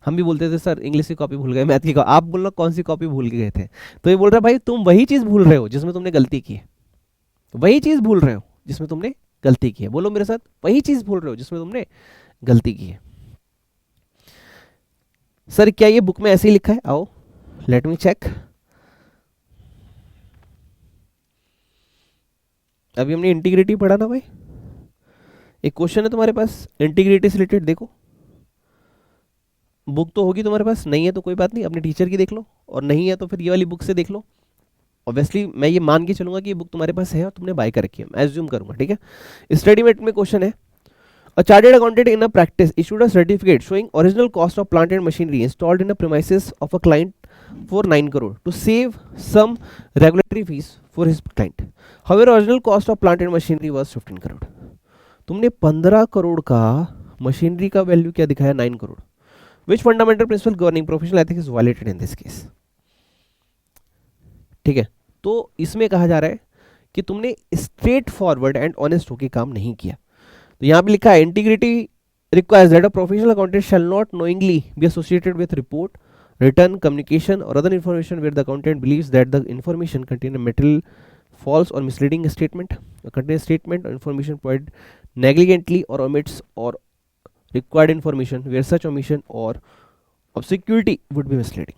S1: हम भी बोलते थे सर इंग्लिश की कॉपी भूल गए, मैथ की कॉपी। आप बोलना कौन सी कॉपी भूल गए थे? तो ये बोल रहा है भाई तुम वही चीज भूल रहे हो जिसमें तुमने गलती की है, वही चीज भूल रहे हो जिसमें तुमने गलती की है। बोलो मेरे साथ, वही चीज भूल रहे हो जिसमें तुमने गलती की है। सर क्या ये बुक में ऐसे ही लिखा है? आओ लेट मी चेक। अभी हमने इंटीग्रिटी पढ़ा ना भाई। एक क्वेश्चन है तुम्हारे पास इंटीग्रिटी से रिलेटेड, देखो बुक तो होगी तुम्हारे पास, नहीं है तो कोई बात नहीं, अपने टीचर की देख लो, और नहीं है तो फिर ये वाली बुक से देख लो। ऑब्वियसली मैं ये मान के चलूंगा कि ये बुक तुम्हारे पास है और तुमने बाय कर रखी है, मैं एज्यूम करूंगा, ठीक है। स्टडी मेट में क्वेश्चन है, a chartered accountant in a practice issued a certificate showing original cost of plant and machinery installed in a premises of a client for 9 crore to save some regulatory fees for his client. However, original cost of plant and machinery was 15 crore. तुमने 15 करोड़ का मशीनरी का वैल्यू क्या दिखाया? 9 crore. Which fundamental principle governing professional ethics is violated in this case? ठीक है, तो इसमें कहा जा रहा है कि तुमने स्ट्रेट फॉरवर्ड एंड ऑनेस्ट होकर काम नहीं किया। तो यहाँ पे लिखा है integrity requires that a professional accountant shall not knowingly be associated with report, written communication or other information where the accountant believes that the information contain a material false or misleading statement, a contains statement or information provided negligently or omits or required information where such omission or obscurity would be misleading.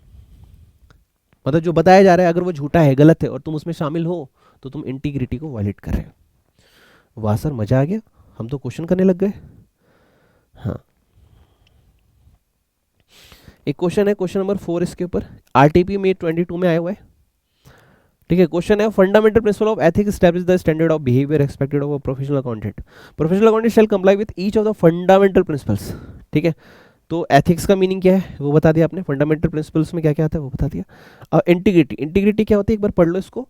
S1: मतलब जो बताया जा रहा है अगर वो झूठा है, गलत है, और तुम उसमें शामिल हो तो तुम इंटीग्रिटी को वायलेट कर रहे हो। वाह सर मजा आ गया, हम तो क्वेश्चन करने लग गए। हाँ, एक क्वेश्चन है, क्वेश्चन नंबर 4 इसके ऊपर, आरटीपी में 22 में आया हुआ है, ठीक है। क्वेश्चन है fundamental principle of ethics establish the standard of behaviour expected of a professional accountant. Professional accountant shell comply with each of the fundamental principles, ठीक है। तो एथिक्स का मीनिंग क्या है वो बता दिया आपने, फंडामेंटल प्रिंसिपल्स में क्या क्या आता है वो बता दिया। अब इंटीग्रिटी, इंटीग्रिटी क्या होती है एक बार पढ़ लो इसको।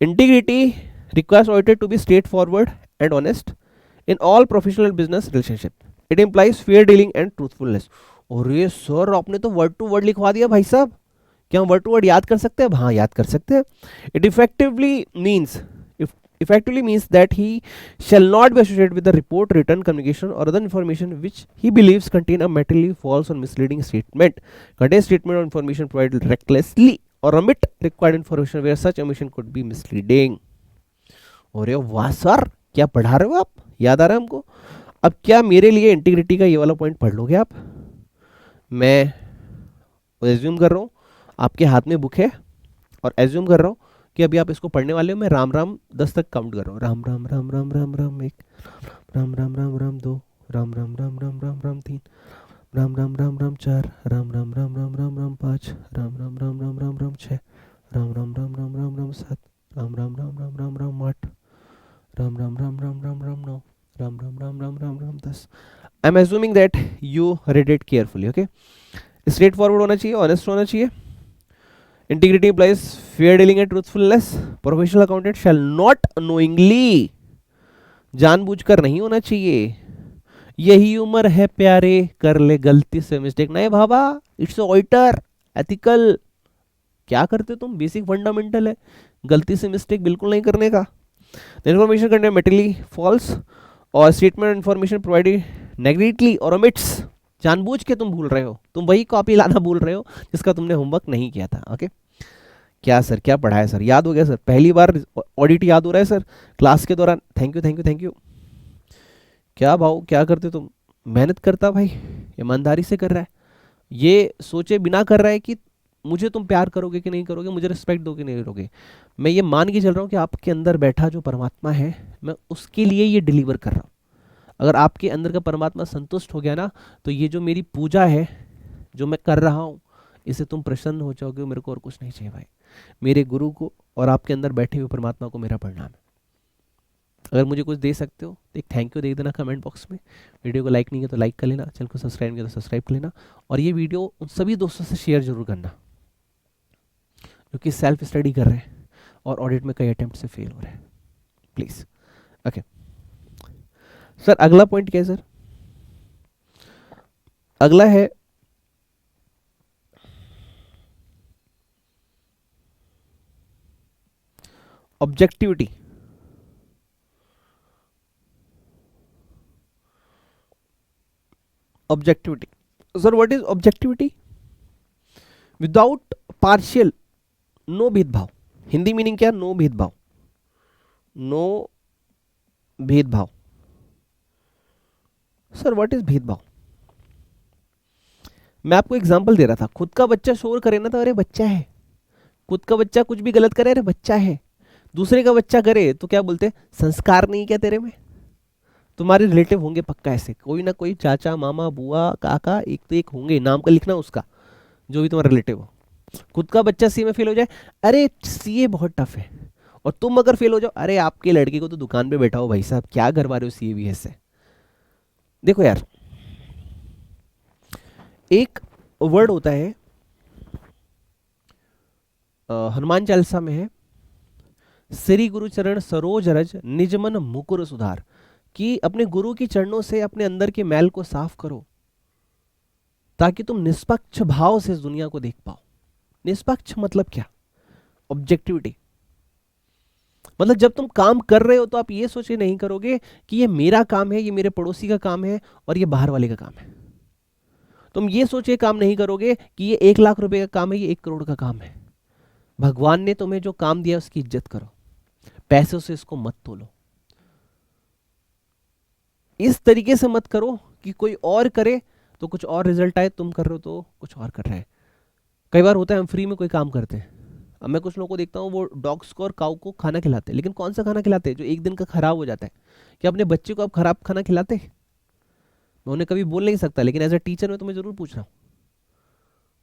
S1: Integrity requires auditor to be straight forward and honest in all professional business relationship. It implies fair dealing and truthfulness. और ये सर आपने तो वर्ड टू वर्ड लिखवा दिया भाई साहब, क्या हम वर्ड टू वर्ड याद कर सकते हैं? हाँ याद कर सकते हैं। It effectively means that he shall not be associated with the report, written communication or other information which he believes contain a materially false or misleading statement, contains statement or information provided recklessly or omit required information where such omission could be misleading. और वाह सर क्या पढ़ा रहे हो आप, याद आ रहा है हमको। अब क्या मेरे लिए इंटीग्रिटी का ये वाला पॉइंट पढ़ लोगे आप? मैं एज्यूम कर रहा हूँ आपके हाथ में बुक है और एज्यूम कर रहा हूँ कि अभी आप इसको पढ़ने वाले हो। मैं राम राम 10 तक काउंट कर रहा हूँ। Ram Ram Ram Ram Ram Ram 1, Ram Ram Ram Ram 2, Ram Ram Ram Ram Ram Ram 3, Ram Ram Ram Ram 4, Ram Ram Ram Ram Ram Ram 5, Ram Ram Ram Ram Ram Ram 6, Ram Ram Ram Ram Ram Ram 7, Ram Ram Ram Ram Ram Ram 8, Ram Ram Ram Ram Ram Ram 9, Ram Ram Ram Ram Ram Ram 10। I am assuming that you read it carefully, okay? Straight forward होना चाहिए, ऑनेस्ट होना चाहिए। Integrity implies fair dealing and truthfulness. Professional accountant shall not knowingly, जानबूझकर नहीं होना चाहिए। यही उम्र है प्यारे, कर ले गलती से मिस्टेक नहीं भाबा, इट्स ऑडिटर एथिकल। क्या करते तुम? बेसिक फंडामेंटल है, गलती से मिस्टेक बिल्कुल नहीं करने का। इन्फॉर्मेशन कंटेन मेटेरियली फॉल्स और स्टेटमेंट इन्फॉर्मेशन प्रोवाइडेड नेग्लिजेंटली और ओमिट्स, जानबूझ के तुम भूल रहे हो, तुम वही कॉपी लाना भूल रहे हो जिसका तुमने होमवर्क नहीं किया था, ओके। क्या सर क्या पढ़ाया सर, याद हो गया सर? पहली बार ऑडिट याद हो रहा है सर क्लास के दौरान? Thank you thank you thank you. क्या भाव क्या करते तुम? मेहनत करता भाई, ईमानदारी से कर रहा है, ये सोचे बिना कर रहा है कि मुझे तुम प्यार करोगे कि नहीं करोगे, मुझे रिस्पेक्ट दोगे नहीं करोगे। मैं ये मान के चल रहा हूँ कि आपके अंदर बैठा जो परमात्मा है, मैं उसके लिए ये डिलीवर कर रहा हूँ। अगर आपके अंदर का परमात्मा संतुष्ट हो गया ना, तो ये जो मेरी पूजा है, जो मैं कर रहा हूँ, इससे तुम प्रसन्न हो जाओगे, मेरे को और कुछ नहीं चाहिए भाई। मेरे गुरु को और आपके अंदर बैठे हुए परमात्मा को मेरा प्रणाम है। अगर मुझे कुछ दे सकते हो तो एक थैंक यू दे देना कमेंट बॉक्स में। वीडियो को लाइक नहीं किया तो लाइक कर लेना, चैनल को सब्सक्राइब किया तो सब्सक्राइब कर लेना, और ये वीडियो उन सभी दोस्तों से शेयर जरूर करना जो कि सेल्फ स्टडी कर रहे हैं और ऑडिट में कई अटेम्प्ट से फेल हो रहे हैं, प्लीज। ओके सर, अगला पॉइंट क्या है सर? अगला है objectivity. Objectivity sir, what is objectivity? Without partial, no भेदभाव। हिंदी मीनिंग क्या? नो भेदभाव। नो भेदभाव। सर व्हाट इज भेदभाव? मैं आपको एग्जांपल दे रहा था, खुद का बच्चा शोर करे ना तो अरे बच्चा है, खुद का बच्चा कुछ भी गलत करे अरे बच्चा है, दूसरे का बच्चा करे तो क्या बोलते हैं? संस्कार नहीं क्या तेरे में? तुम्हारे रिलेटिव होंगे पक्का ऐसे, कोई ना कोई चाचा मामा बुआ काका एक तो एक होंगे, नाम का लिखना उसका, जो भी तुम्हारा रिलेटिव हो। खुद का बच्चा सी में फेल हो जाए, अरे सीए बहुत टफ है, और तुम अगर फेल हो जाओ, अरे आपके लड़के को तो दुकान पे बैठा हो भाई साहब, क्या करवा रहे हो सीए भी से। देखो यार, एक वर्ड होता है, हनुमान चालीसा में है, श्री गुरु चरण सरोज रज निज मन मुकुर सुधार, कि अपने गुरु की चरणों से अपने अंदर के मैल को साफ करो ताकि तुम निष्पक्ष भाव से इस दुनिया को देख पाओ। निष्पक्ष मतलब क्या? ऑब्जेक्टिविटी। मतलब जब तुम काम कर रहे हो तो आप ये सोच के नहीं करोगे कि ये मेरा काम है, ये मेरे पड़ोसी का काम है और ये बाहर वाले का काम है। तुम ये सोच के काम नहीं करोगे कि ये 1 लाख रुपए का काम है, ये 1 करोड़ का काम है। भगवान ने तुम्हें जो काम दिया उसकी इज्जत करो, पैसों से इसको मत तोलो। इस तरीके से मत करो कि कोई और करे तो कुछ और रिजल्ट आए, तुम कर रहे हो तो कुछ और कर रहे हैं। कई बार होता है हम फ्री में कोई काम करते हैं, अब मैं कुछ लोगों को देखता हूँ वो डॉग्स को और काऊ को खाना खिलाते हैं, लेकिन कौन सा खाना खिलाते हैं जो एक दिन का खराब हो जाता है? क्या अपने बच्चे को आप खराब खाना खिलाते हैं? मैं उन्हें कभी बोल नहीं सकता, लेकिन एज अ टीचर मैं तुम्हें जरूर पूछ रहा हूँ,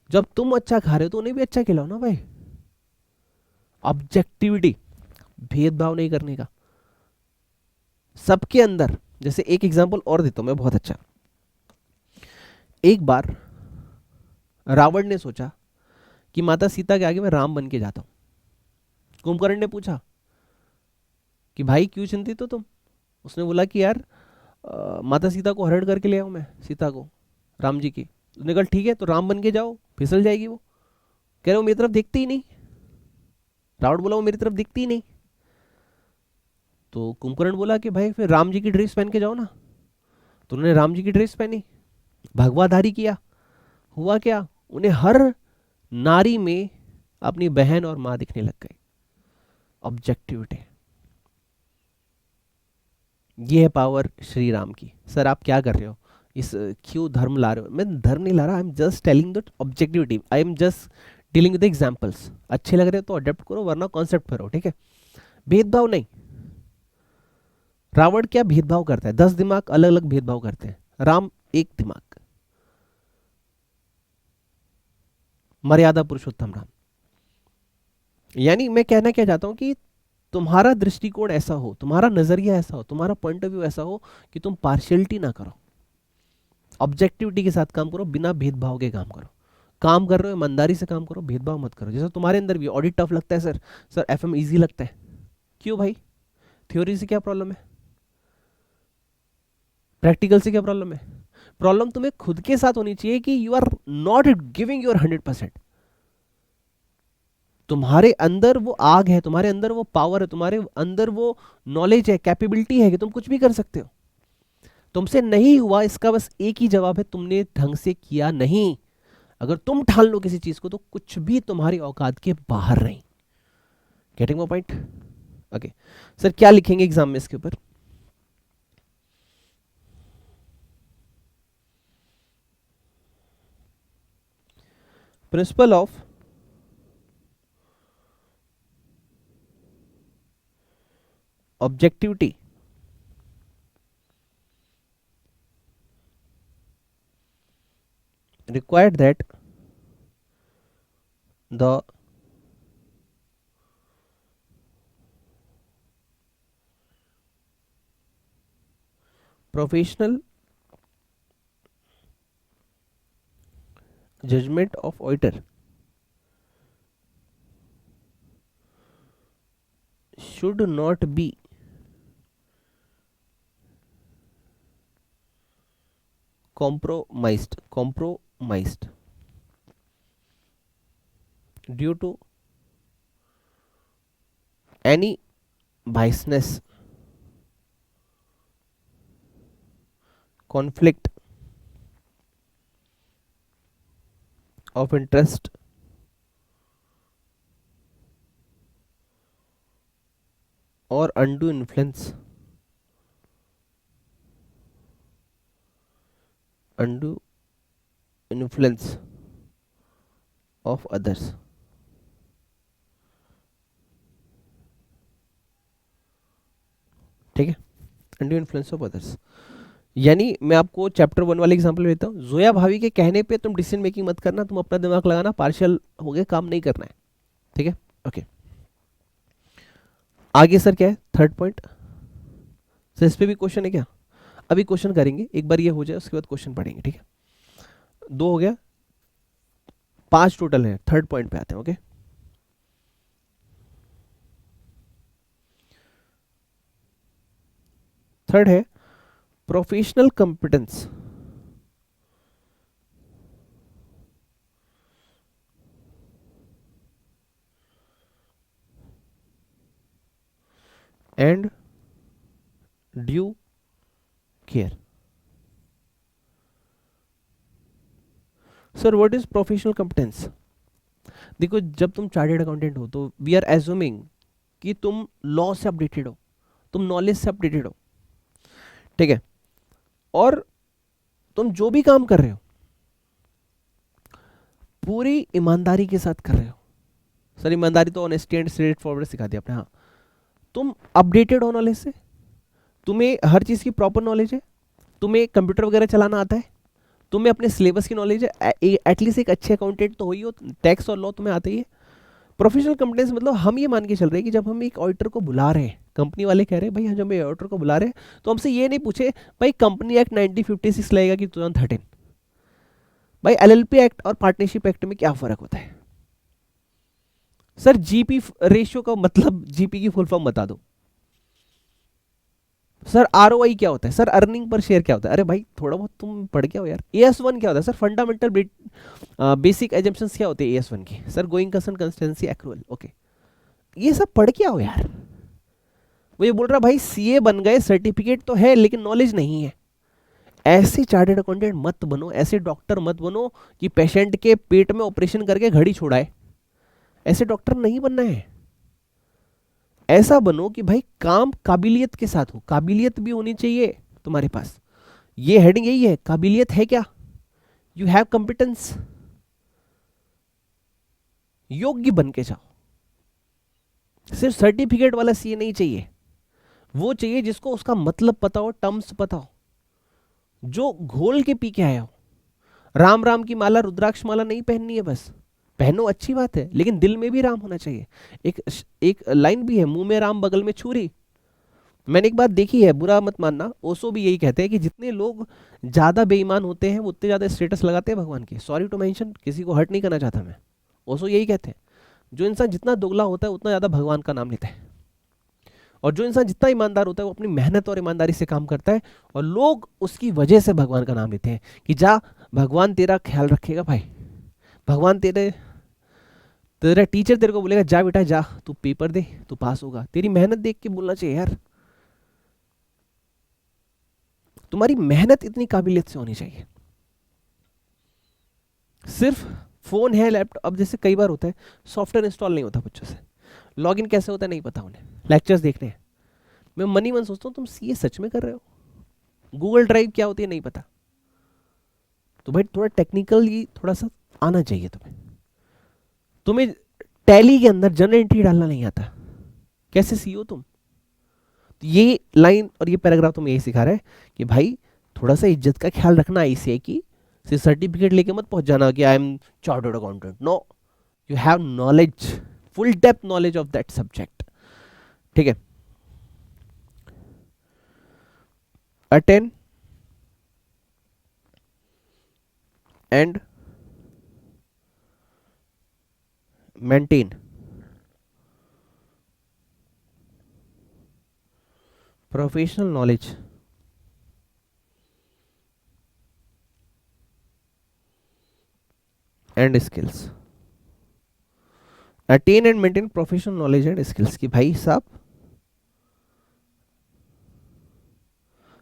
S1: जब तुम अच्छा खा रहे हो तो उन्हें भी अच्छा खिलाओ ना भाई। ऑब्जेक्टिविटी, भेदभाव नहीं करने का सबके अंदर। जैसे एक एग्जांपल और देता हूं मैं, बहुत अच्छा। एक बार रावण ने सोचा कि माता सीता के आगे मैं राम बन के जाता हूं। कुंभकर्ण ने पूछा कि भाई क्यों चिंतित हो तुम? उसने बोला कि यार माता सीता को हरण करके ले आऊं मैं, सीता को, राम जी की। उसने कहा ठीक है, तो राम बन के जाओ, फिसल जाएगी वो। कह रहे वो मेरी तरफ देखती ही नहीं। रावण बोला वो मेरी तरफ दिखती ही नहीं। तो कुंभकर्ण बोला कि भाई फिर राम जी की ड्रेस पहन के जाओ ना। तो उन्होंने राम जी की ड्रेस पहनी, भगवाधारी किया। हुआ क्या? उन्हें हर नारी में अपनी बहन और मां दिखने लग गई। ऑब्जेक्टिविटी, ये है पावर श्री राम की। सर आप क्या कर रहे हो, इस क्यों धर्म ला रहे हो? मैं धर्म नहीं ला रहा, I am just telling that objectivity, I am just dealing with examples. अच्छे लग रहे हो तो अडेप्ट करो, वरना कॉन्सेप्ट करो, ठीक है? भेदभाव नहीं। रावण क्या भेदभाव करता है? 10 दिमाग अलग अलग भेदभाव करते हैं, राम एक दिमाग, मर्यादा पुरुषोत्तम राम। यानी मैं कहना क्या चाहता हूं कि तुम्हारा दृष्टिकोण ऐसा हो, तुम्हारा नजरिया ऐसा हो, तुम्हारा पॉइंट ऑफ व्यू ऐसा हो कि तुम पार्शियलिटी ना करो, ऑब्जेक्टिविटी के साथ काम करो, बिना भेदभाव के काम करो। काम कर रहे हो ईमानदारी से काम करो, भेदभाव मत करो। जैसे तुम्हारे अंदर भी ऑडिट टफ लगता है सर, सर एफएम इजी लगता है, क्यों भाई? थ्योरी से क्या प्रॉब्लम है? प्रैक्टिकल से क्या प्रॉब्लम है? प्रॉब्लम तुम्हें खुद के साथ होनी चाहिए कि you are not giving your 100%। तुम्हारे अंदर वो आग है, तुम्हारे अंदर वो पावर है, तुम्हारे अंदर वो नॉलेज है, कैपेबिलिटी है कि तुम कुछ भी कर सकते हो। तुमसे नहीं हुआ इसका बस एक ही जवाब है, तुमने ढंग से किया नहीं। अगर तुम ठान लो किसी चीज को तो कुछ भी तुम्हारी औकात के बाहर नहीं। Getting my point? Okay sir, क्या लिखेंगे एग्जाम में इसके ऊपर? Principal of objectivity required that the professional judgment of auditor should not be compromised due to any biasness, conflict of interest, or undue influence of others. ठीक है, undue influence of others। यानी मैं आपको चैप्टर 1 वाले एग्जांपल देता हूँ। जोया भाभी के कहने पे तुम डिसीजन मेकिंग मत करना, तुम अपना दिमाग लगाना, पार्शियल हो गए काम नहीं करना है। ठीक है, ओके। आगे सर क्या है, थर्ड पॉइंट सर, इस पे भी क्वेश्चन है क्या? अभी क्वेश्चन करेंगे, एक बार ये हो जाए उसके बाद क्वेश्चन पढ़ेंगे। ठीक है, 2 हो गया, 5 टोटल है। थर्ड पॉइंट पे आते हैं। ओके, थर्ड है professional competence and due care. Sir what is professional competence? देखो, जब तुम चार्टर्ड अकाउंटेंट हो तो वी आर एज्यूमिंग कि तुम लॉ से अपडेटेड हो, तुम नॉलेज से अपडेटेड हो। ठीक है, और तुम जो भी काम कर रहे हो पूरी ईमानदारी के साथ कर रहे हो। सर ईमानदारी तो ऑनेस्टी एंड स्ट्रेट फॉरवर्ड सिखा दिया आपने। हाँ, तुम अपडेटेड हो नॉलेज से, तुम्हें हर चीज़ की प्रॉपर नॉलेज है, तुम्हें कंप्यूटर वगैरह चलाना आता है, तुम्हें अपने सिलेबस की नॉलेज है, एटलीस्ट एक अच्छे अकाउंटेंट तो हो ही हो, टैक्स और लॉ तुम्हें आते ही है। प्रोफेशनल कंपिटेंस मतलब हम ये मान के चल रहे हैं कि जब हम एक ऑडिटर को बुला रहे हैं, कंपनी वाले कह रहे हैं भाई जब हम ऑडिटर को बुला रहे हैं तो हमसे ये नहीं पूछे भाई कंपनी एक्ट 1956 लगेगा कि 2013, भाई एलएलपी एक्ट और पार्टनरशिप एक्ट में क्या फर्क होता है। सर जीपी रेशियो का मतलब, जीपी की फुल फॉर्म बता दो। सर आरओआई क्या होता है? सर अर्निंग पर शेयर क्या होता है? अरे भाई थोड़ा बहुत तुम पढ़ क्या हो यार। एएस1 क्या होता है? सर फंडामेंटल बेसिक एजम्पशंस क्या होते हैं एएस1 की? Sir going concern consistency accrual. Okay, ये सब पढ़ क्या हो यार। वो ये बोल रहा भाई सीए बन गए, सर्टिफिकेट तो है लेकिन नॉलेज नहीं है। ऐसे चार्टर्ड अकाउंटेंट मत बनो, ऐसे डॉक्टर मत बनो कि पेशेंट के पेट में ऑपरेशन करके घड़ी छोड़ाए। ऐसे डॉक्टर नहीं बनना है। ऐसा बनो कि भाई काम काबिलियत के साथ हो, काबिलियत भी होनी चाहिए तुम्हारे पास। ये हेडिंग यही है, काबिलियत है क्या? You have competence. योग्य बन के जाओ। सिर्फ सर्टिफिकेट वाला सीए नहीं चाहिए, वो चाहिए जिसको उसका मतलब पता हो, टर्म्स पता हो, जो घोल के पी के आया हो। राम राम की माला, रुद्राक्ष माला नहीं पहननी है, बस पहनो अच्छी बात है, लेकिन दिल में भी राम होना चाहिए। एक लाइन भी है, मुंह में राम बगल में छुरी। मैंने एक बात देखी है, बुरा मत मानना, ओशो भी यही कहते हैं कि जितने लोग ज्यादा बेईमान होते हैं वो उतने ज्यादा स्टेटस लगाते हैं भगवान की। सॉरी टू मेंशन, किसी को हर्ट नहीं करना चाहता मैं, ओशो यही कहते हैं। जो इंसान जितना दोगला होता है उतना ज्यादा भगवान का नाम लेता है, और जो इंसान जितना ईमानदार होता है वो अपनी मेहनत और ईमानदारी से काम करता है, और लोग उसकी वजह से भगवान का नाम लेते हैं कि जा भगवान तेरा ख्याल रखेगा भाई, भगवान तेरा टीचर तेरे को बोलेगा जा बेटा जा, तू पेपर दे, तू पास होगा। तेरी मेहनत देख के बोलना चाहिए यार, तुम्हारी मेहनत इतनी काबिलियत से होनी चाहिए। सिर्फ फोन है, लैपटॉप, अब जैसे कई बार होता है सॉफ्टवेयर इंस्टॉल नहीं होता बच्चों से, लॉगिन कैसे होता है नहीं पता उन्हें, लेक्चर्स देखने हैं। मैं मनी मन सोचता हूँ तुम सीए सच में कर रहे हो? गूगल ड्राइव क्या होती है नहीं पता, तो भाई थोड़ा टेक्निकली थोड़ा सा आना चाहिए तुम्हें। तुम्हें टैली के अंदर जनरल एंट्री डालना नहीं आता, कैसे सीओ तुम? तो ये लाइन और ये पैराग्राफ तुम्हें यही सिखा रहा है कि भाई थोड़ा सा इज्जत का ख्याल रखना आईसीआई की, सिर्फ सर्टिफिकेट लेके मत पहुंच जाना कि I am chartered accountant, no, you have knowledge, full depth knowledge of that subject, ठीक है। Attain and maintain professional knowledge and skills. Attain and maintain professional knowledge and skills की भाई साहब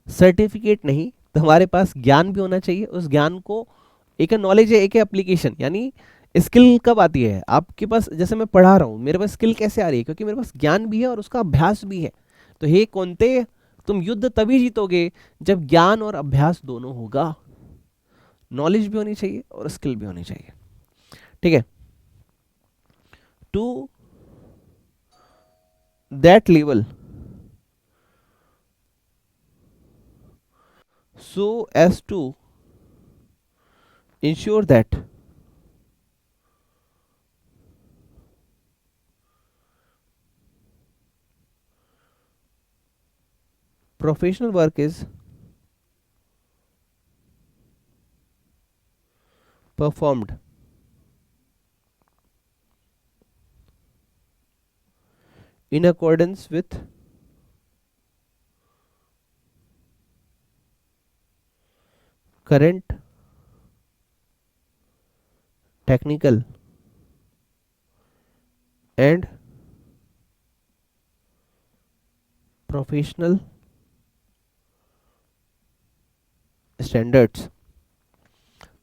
S1: सर्टिफिकेट नहीं, तुम्हारे पास ज्ञान भी होना चाहिए। उस ज्ञान को, एक नॉलेज है, एक एप्लीकेशन, यानी स्किल कब आती है आपके पास? जैसे मैं पढ़ा रहा हूँ, मेरे पास स्किल कैसे आ रही है? क्योंकि मेरे पास ज्ञान भी है और उसका अभ्यास भी है। तो हे कौनते, तुम युद्ध तभी जीतोगे जब ज्ञान और अभ्यास दोनों होगा। नॉलेज भी होनी चाहिए और स्किल भी होनी चाहिए, ठीक है। To that level, so as to ensure that professional work is performed in accordance with current technical and professional standards,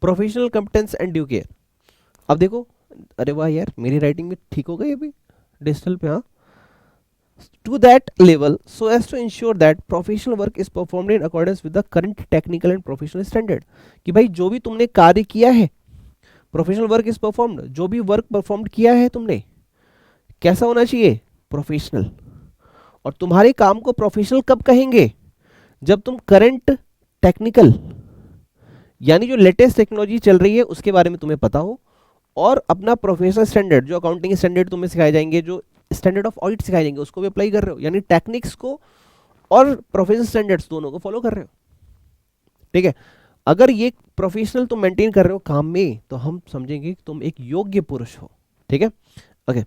S1: professional competence and due care. अब देखो, अरे वाह यार, मेरी राइटिंग में ठीक हो गई अभी डिजिटल पे, हाँ। To that level so as to ensure that professional work is performed in accordance with the current technical and professional standard. कि भाई जो भी तुमने कार्य किया है, प्रोफेशनल वर्क इज परफॉर्म्ड, जो भी वर्क परफॉर्म किया है तुमने, कैसा होना चाहिए? प्रोफेशनल। और तुम्हारे काम को प्रोफेशनल कब कहेंगे? जब तुम करंट टेक्निकल, यानी जो लेटेस्ट टेक्नोलॉजी चल रही है उसके बारे में तुम्हें पता हो, और अपना प्रोफेशनल स्टैंडर्ड, जो अकाउंटिंग स्टैंडर्ड तुम्हें सिखाए जाएंगे, जो स्टैंडर्ड ऑफ ऑडिट सिखाए जाएंगे, उसको भी अप्लाई कर रहे हो, यानी टेक्निक्स को और प्रोफेशनल स्टैंडर्ड्स दोनों को फॉलो कर रहे हो, ठीक है। अगर ये प्रोफेशनल तुम मेंटेन कर रहे हो काम में, तो हम समझेंगे कि तुम एक योग्य पुरुष हो, ठीक है। Okay,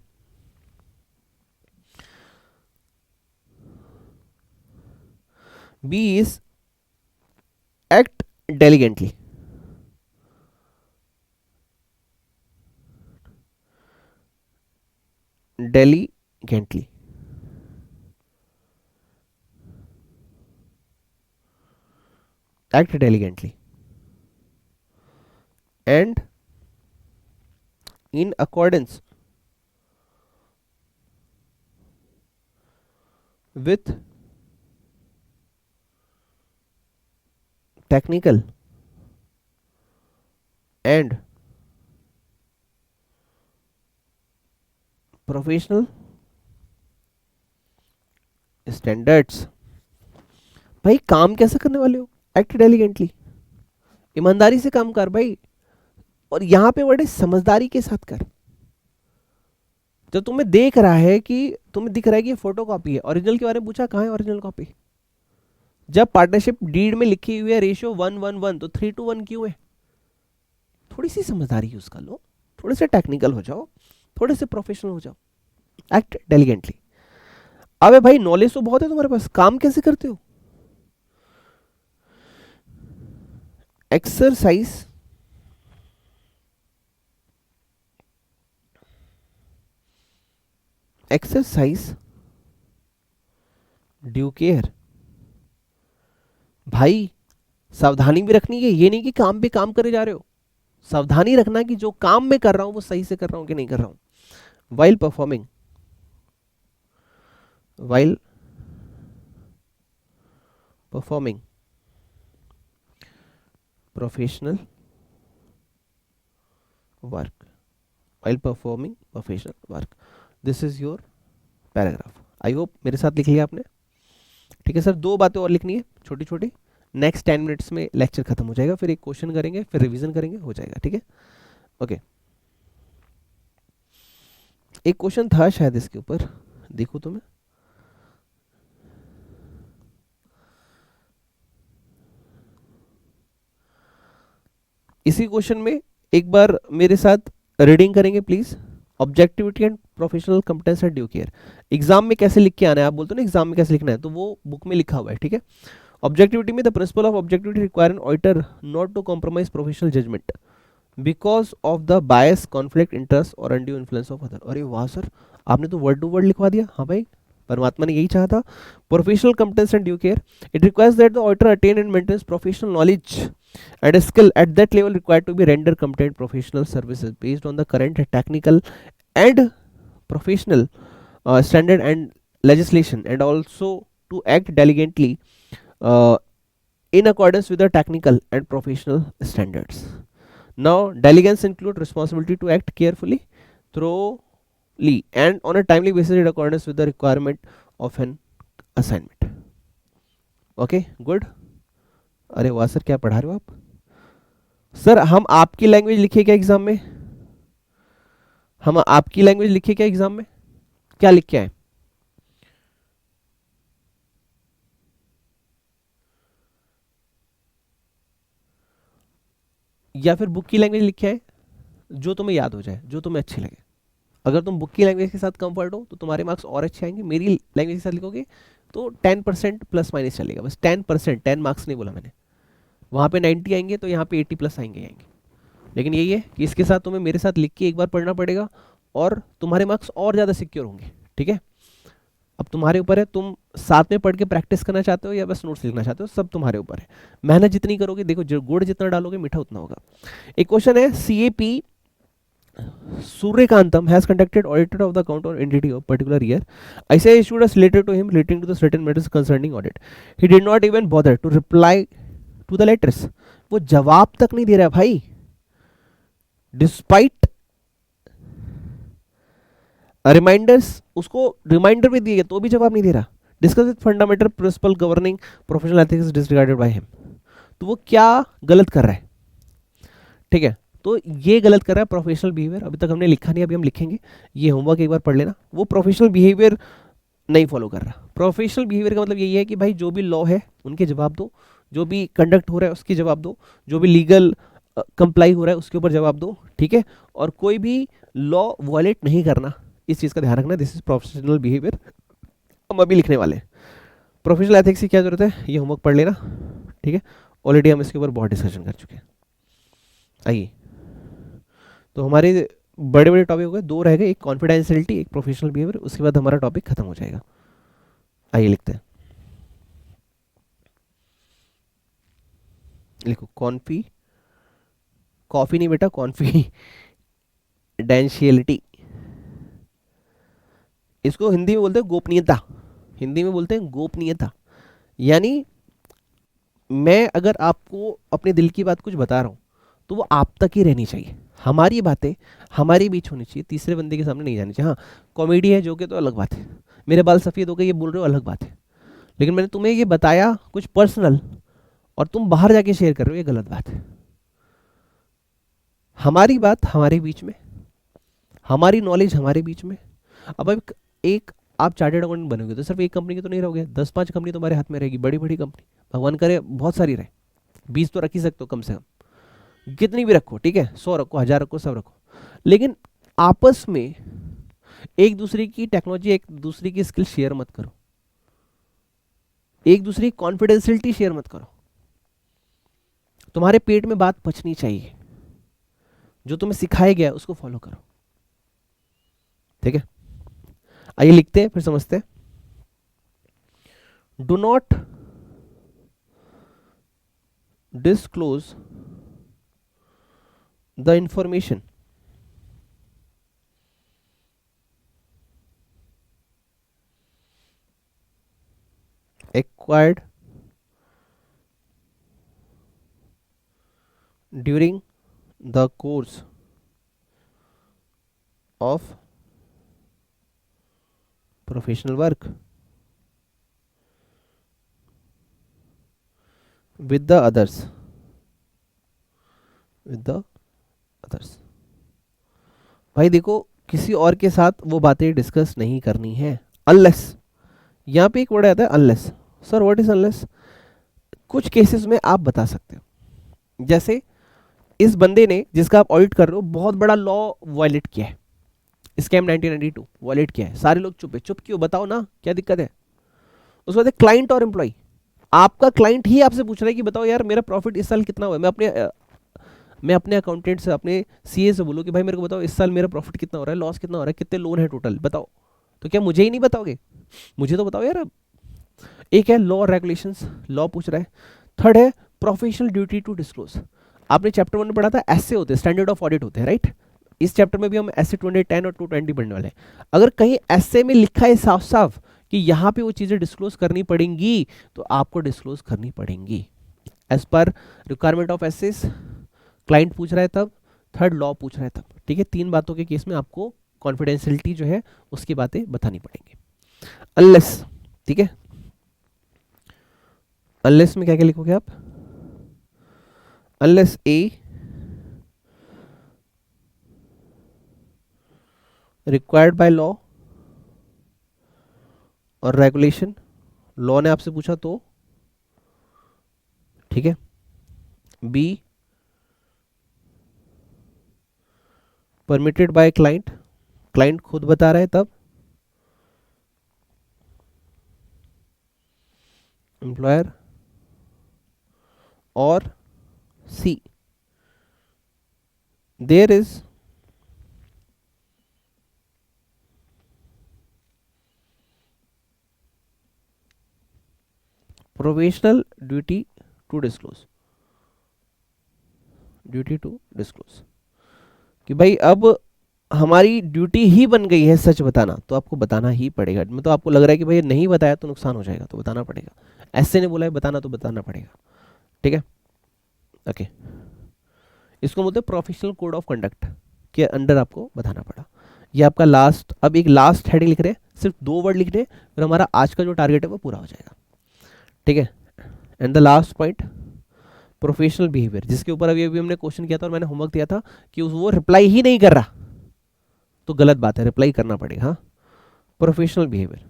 S1: B is act diligently, diligently, act diligently and in accordance with technical and professional standards. भाई काम कैसे करने वाले हो? एक्ट डेलिगेंटली, ईमानदारी से काम कर भाई, और यहां पे बड़े समझदारी के साथ कर। तो तुम्हें देख रहा है कि, तुम्हें दिख रहा है कि ये फोटो कॉपी है, ओरिजिनल के बारे में पूछा, कहाँ है ओरिजिनल कॉपी? जब पार्टनरशिप डीड में लिखी हुई है रेशियो 1:1:1, तो 3:1 क्यों है? थोड़ी सी समझदारी यूज कर लो, थोड़े से टेक्निकल हो जाओ, थोड़े से प्रोफेशनल हो जाओ, एक्ट डेलिगेंटली। अबे भाई नॉलेज तो बहुत है तुम्हारे पास, काम कैसे करते हो? Exercise due care. भाई सावधानी भी रखनी है, ये नहीं कि काम पे काम करे जा रहे हो, सावधानी रखना कि जो काम मैं कर रहा हूं वो सही से कर रहा हूं कि नहीं कर रहा हूं। While performing professional work, this is your paragraph. I hope मेरे साथ लिख लिया आपने, ठीक है सर। दो बातें और लिखनी है छोटी छोटी, नेक्स्ट 10 मिनट्स में लेक्चर खत्म हो जाएगा, फिर एक क्वेश्चन करेंगे, फिर रिवीजन करेंगे, हो जाएगा, ठीक है। ओके, एक क्वेश्चन था शायद इसके ऊपर, देखो तो मैं, इसी क्वेश्चन में एक बार मेरे साथ रीडिंग करेंगे please. Objectivity and professional competence and due care, exam में कैसे लिख के आना है, आप बोलते हो ना एग्जाम में कैसे लिखना है, तो वो बुक में लिखा हुआ है, ठीक है। ऑब्जेक्टिविटी में the principle of objectivity require an auditor not to compromise professional judgement because of the bias, conflict, interest और अनड्यू इन्फ्लुएंस ऑफ अदर। अरे वाह सर, आपने तो वर्ड टू वर्ड लिखवा दिया। हाँ भाई, परमात्मा ने यही चाहा था। Professional competence and due care, it requires that the auditor attain and maintains professional knowledge and a skill at that level required to be render competent professional services based on the current technical and professional standard and legislation, and also to act diligently uh, in accordance with the technical and professional standards. Now diligence include responsibility to act carefully, thoroughly and on a timely basis in accordance with the requirement of an assignment. Okay, good. अरे वाह सर, क्या पढ़ा रहे हो आप सर? हम आपकी लैंग्वेज लिखे क्या एग्जाम में? हम आपकी लैंग्वेज लिखे क्या एग्जाम में? क्या लिख के आए? या फिर बुक की लैंग्वेज लिख के आए, जो तुम्हें याद हो जाए, जो तुम्हें अच्छी लगे। अगर तुम बुक की लैंग्वेज के साथ कंफर्ट हो तो तुम्हारे मार्क्स और अच्छे आएंगे। मेरी लैंग्वेज के साथ लिखोगे तो 10% प्लस माइनस चलेगा, बस 10%, 10 मार्क्स नहीं बोला मैंने। वहाँ पे 90 आएंगे तो यहाँ पे 80 प्लस आएंगे। लेकिन यही है कि इसके साथ तुम्हें मेरे साथ लिख के एक बार पढ़ना पड़ेगा और तुम्हारे मार्क्स और ज़्यादा सिक्योर होंगे, ठीक है। अब तुम्हारे ऊपर है, तुम साथ में पढ़ के प्रैक्टिस करना चाहते हो या बस नोट्स लिखना चाहते हो, सब तुम्हारे ऊपर है। मेहनत जितनी करोगे, देखो जो गुड़ जितना डालोगे मीठा उतना होगा। एक क्वेश्चन है, CAP Suryakantam has conducted audit of the account or entity of particular year. ICAI issued a letter to him relating to the certain matters concerning audit. He did not even bother to reply to the letters. वो जवाब तक नहीं दे रहा भाई, डिस्पाइट रिमाइंडर्स, उसको रिमाइंडर भी दिए तो भी जवाब नहीं दे रहा। Discuss with fundamental principle governing professional ethics disregarded by him. तो वो क्या गलत कर रहा है, ठीक है। तो ये गलत कर रहा है प्रोफेशनल बिहेवियर। अभी तक हमने लिखा नहीं, अभी हम लिखेंगे, ये होमवर्क एक बार पढ़ लेना। वो प्रोफेशनल बिहेवियर नहीं फॉलो कर रहा। प्रोफेशनल बिहेवियर का मतलब यही है कि भाई जो भी लॉ है उनके जवाब दो, जो भी कंडक्ट हो रहा है उसके जवाब दो, जो भी लीगल कंप्लाई हो रहा है उसके ऊपर जवाब दो, ठीक है। और कोई भी लॉ वायलेट नहीं करना, इस चीज़ का ध्यान रखना। दिस इज प्रोफेशनल बिहेवियर, हम अभी लिखने वाले हैं। प्रोफेशनल एथिक्स की क्या जरूरत है, ये होमवर्क पढ़ लेना, ठीक है। ऑलरेडी हम इसके ऊपर बहुत डिस्कशन कर चुके हैं। आइए, तो हमारे बड़े बड़े टॉपिक हो गए, दो रह गए, एक कॉन्फिडेंशियलिटी, एक प्रोफेशनल बिहेवियर, उसके बाद हमारा टॉपिक खत्म हो जाएगा। आइए लिखते हैं, लिखो कॉफी नहीं बेटा, कॉन्फिडेंशियलिटी। इसको हिंदी में बोलते हैं गोपनीयता, हिंदी में बोलते हैं गोपनीयता। यानी मैं अगर आपको अपने दिल की बात कुछ बता रहा हूं तो वो आप तक ही रहनी चाहिए, हमारी बातें हमारे बीच होनी चाहिए, तीसरे बंदे के सामने नहीं जानी चाहिए। हाँ, कॉमेडी है जो कि तो अलग बात है, मेरे बाल सफ़ेद हो गए ये बोल रहे हो अलग बात है, लेकिन मैंने तुम्हें ये बताया कुछ पर्सनल और तुम बाहर जाके शेयर कर रहे हो, ये गलत बात है। हमारी बात हमारे बीच में, हमारी नॉलेज हमारे बीच में। अब एक आप चार्टेड अकाउंटेंट बनोगे तो सिर्फ एक कंपनी के तो नहीं रहोगे, 10-5 कंपनी तुम्हारे हाथ में रहेगी, बड़ी बड़ी कंपनी, भगवान करे बहुत सारी रहे, 20 तो रख ही सकते हो कम से कम, कितनी भी रखो, ठीक है, 100 रखो, 1000 रखो, सब रखो। लेकिन आपस में एक दूसरे की टेक्नोलॉजी, एक दूसरे की स्किल शेयर मत करो, एक दूसरे की कॉन्फिडेंशियलिटी शेयर मत करो। तुम्हारे पेट में बात पचनी चाहिए, जो तुम्हें सिखाया गया है उसको फॉलो करो, ठीक है। आइए लिखते हैं, फिर समझते हैं। Do not disclose the information acquired during the course of professional work with the others, with the others. भाई देखो, किसी और के साथ वो बातें डिस्कस नहीं करनी है, अनलेस, यहाँ पे एक वर्ड आता है unless. Sir what is unless? कुछ केसेस में आप बता सकते हो, जैसे इस बंदे ने जिसका आप ऑडिट कर रहे हो बहुत बड़ा लॉ वायलेट किया है, स्कैम 1992 वायलेट किया है, सारे लोग चुप है, चुप क्यों, बताओ ना क्या दिक्कत है। उसके बाद क्लाइंट और एम्प्लॉय, आपका क्लाइंट ही आपसे पूछ रहा है कि बताओ यार मेरा प्रॉफिट इस साल कितना हुआ है। मैं अपने अकाउंटेंट से, अपने सीए से बोलूँ कि भाई मेरे को बताओ इस साल मेरा प्रॉफिट कितना हो रहा है, लॉस कितना हो रहा है, कितने लोन है टोटल बताओ, तो क्या मुझे ही नहीं बताओगे? मुझे तो बताओ यार। एक है लॉ रेगुलेशंस, लॉ पूछ रहा है। थर्ड है प्रोफेशनल ड्यूटी टू डिस्क्लोज। आपने चैप्टर 1 में पढ़ा था एसए होते हैं, स्टैंडर्ड ऑफ ऑडिट होते हैं, राइट? इस चैप्टर में भी हम एसए 2010 और 220 पढ़ने वाले हैं। अगर कहीं एसए में लिखा है साफ साफ कि यहाँ पे वो चीज़ें डिस्क्लोज करनी पड़ेंगी, तो आपको डिस्क्लोज करनी पड़ेंगी as per requirement of assess. Client पूछ रहा है तब, थर्ड लॉ पूछ रहा है तब, ठीक है। तीन बातों के केस में आपको कॉन्फिडेंशियलिटी जो है उसकी बातें बतानी पड़ेंगी, अनलेस, ठीक है। अनलेस में क्या क्या लिखोगे आप? Unless A required by law और रेगुलेशन, लॉ ने आपसे पूछा तो, ठीक है। B permitted by client, client खुद बता रहा है तब। एम्प्लॉयर, और C there is professional duty to disclose, duty to disclose, कि भाई अब हमारी ड्यूटी ही बन गई है सच बताना, तो आपको बताना ही पड़ेगा। मतलब आपको लग रहा है कि भाई नहीं बताया तो नुकसान हो जाएगा, तो बताना पड़ेगा। ऐसे ने बोला है बताना, तो बताना पड़ेगा, ठीक है। ओके, इसको बोलते हैं प्रोफेशनल कोड ऑफ कंडक्ट के अंडर आपको बताना पड़ा। ये आपका लास्ट, अब एक लास्ट हेडिंग लिख रहे हैं, सिर्फ 2 वर्ड लिख रहे हैं, फिर हमारा आज का जो टारगेट है वो पूरा हो जाएगा, ठीक है। And the last point professional behaviour, जिसके ऊपर अभी अभी हमने क्वेश्चन किया था और मैंने होमवर्क दिया था कि वो रिप्लाई ही नहीं कर रहा, तो गलत बात है, रिप्लाई करना पड़ेगा। हाँ, professional behaviour,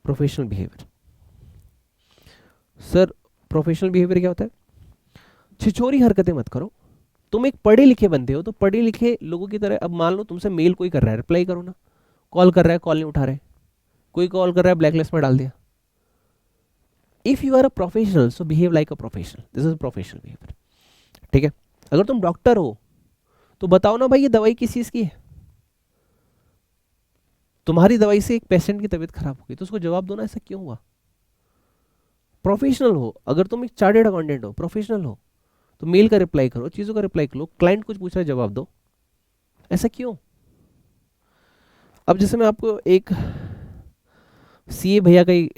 S1: professional behaviour. Sir professional behaviour क्या होता है? छिछोरी हरकतें मत करो। तुम एक पढ़े लिखे बंदे हो, तो पढ़े लिखे लोगों की तरह, अब मान लो तुमसे मेल कोई कर रहा है, रिप्लाई करो ना। कॉल कर रहा है, कॉल नहीं उठा रहे, कोई कॉल कर रहा है, ब्लैकलिस्ट में डाल दिया। If you are a professional so behave like a professional, this is professional behaviour, ठीक है। अगर तुम डॉक्टर हो तो बताओ ना भाई ये दवाई किस चीज की है। तुम्हारी दवाई से एक पेशेंट की तबीयत खराब हो गई, तो उसको जवाब दो ना ऐसा क्यों हुआ। प्रोफेशनल हो। अगर तुम एक चार्टर्ड अकाउंटेंट हो, प्रोफेशनल हो, तो मेल का रिप्लाई करो, चीजों का रिप्लाई करो, क्लाइंट कुछ पूछ रहा है जवाब दो, ऐसा क्यों। अब जैसे मैं आपको एक सीए भैया का ही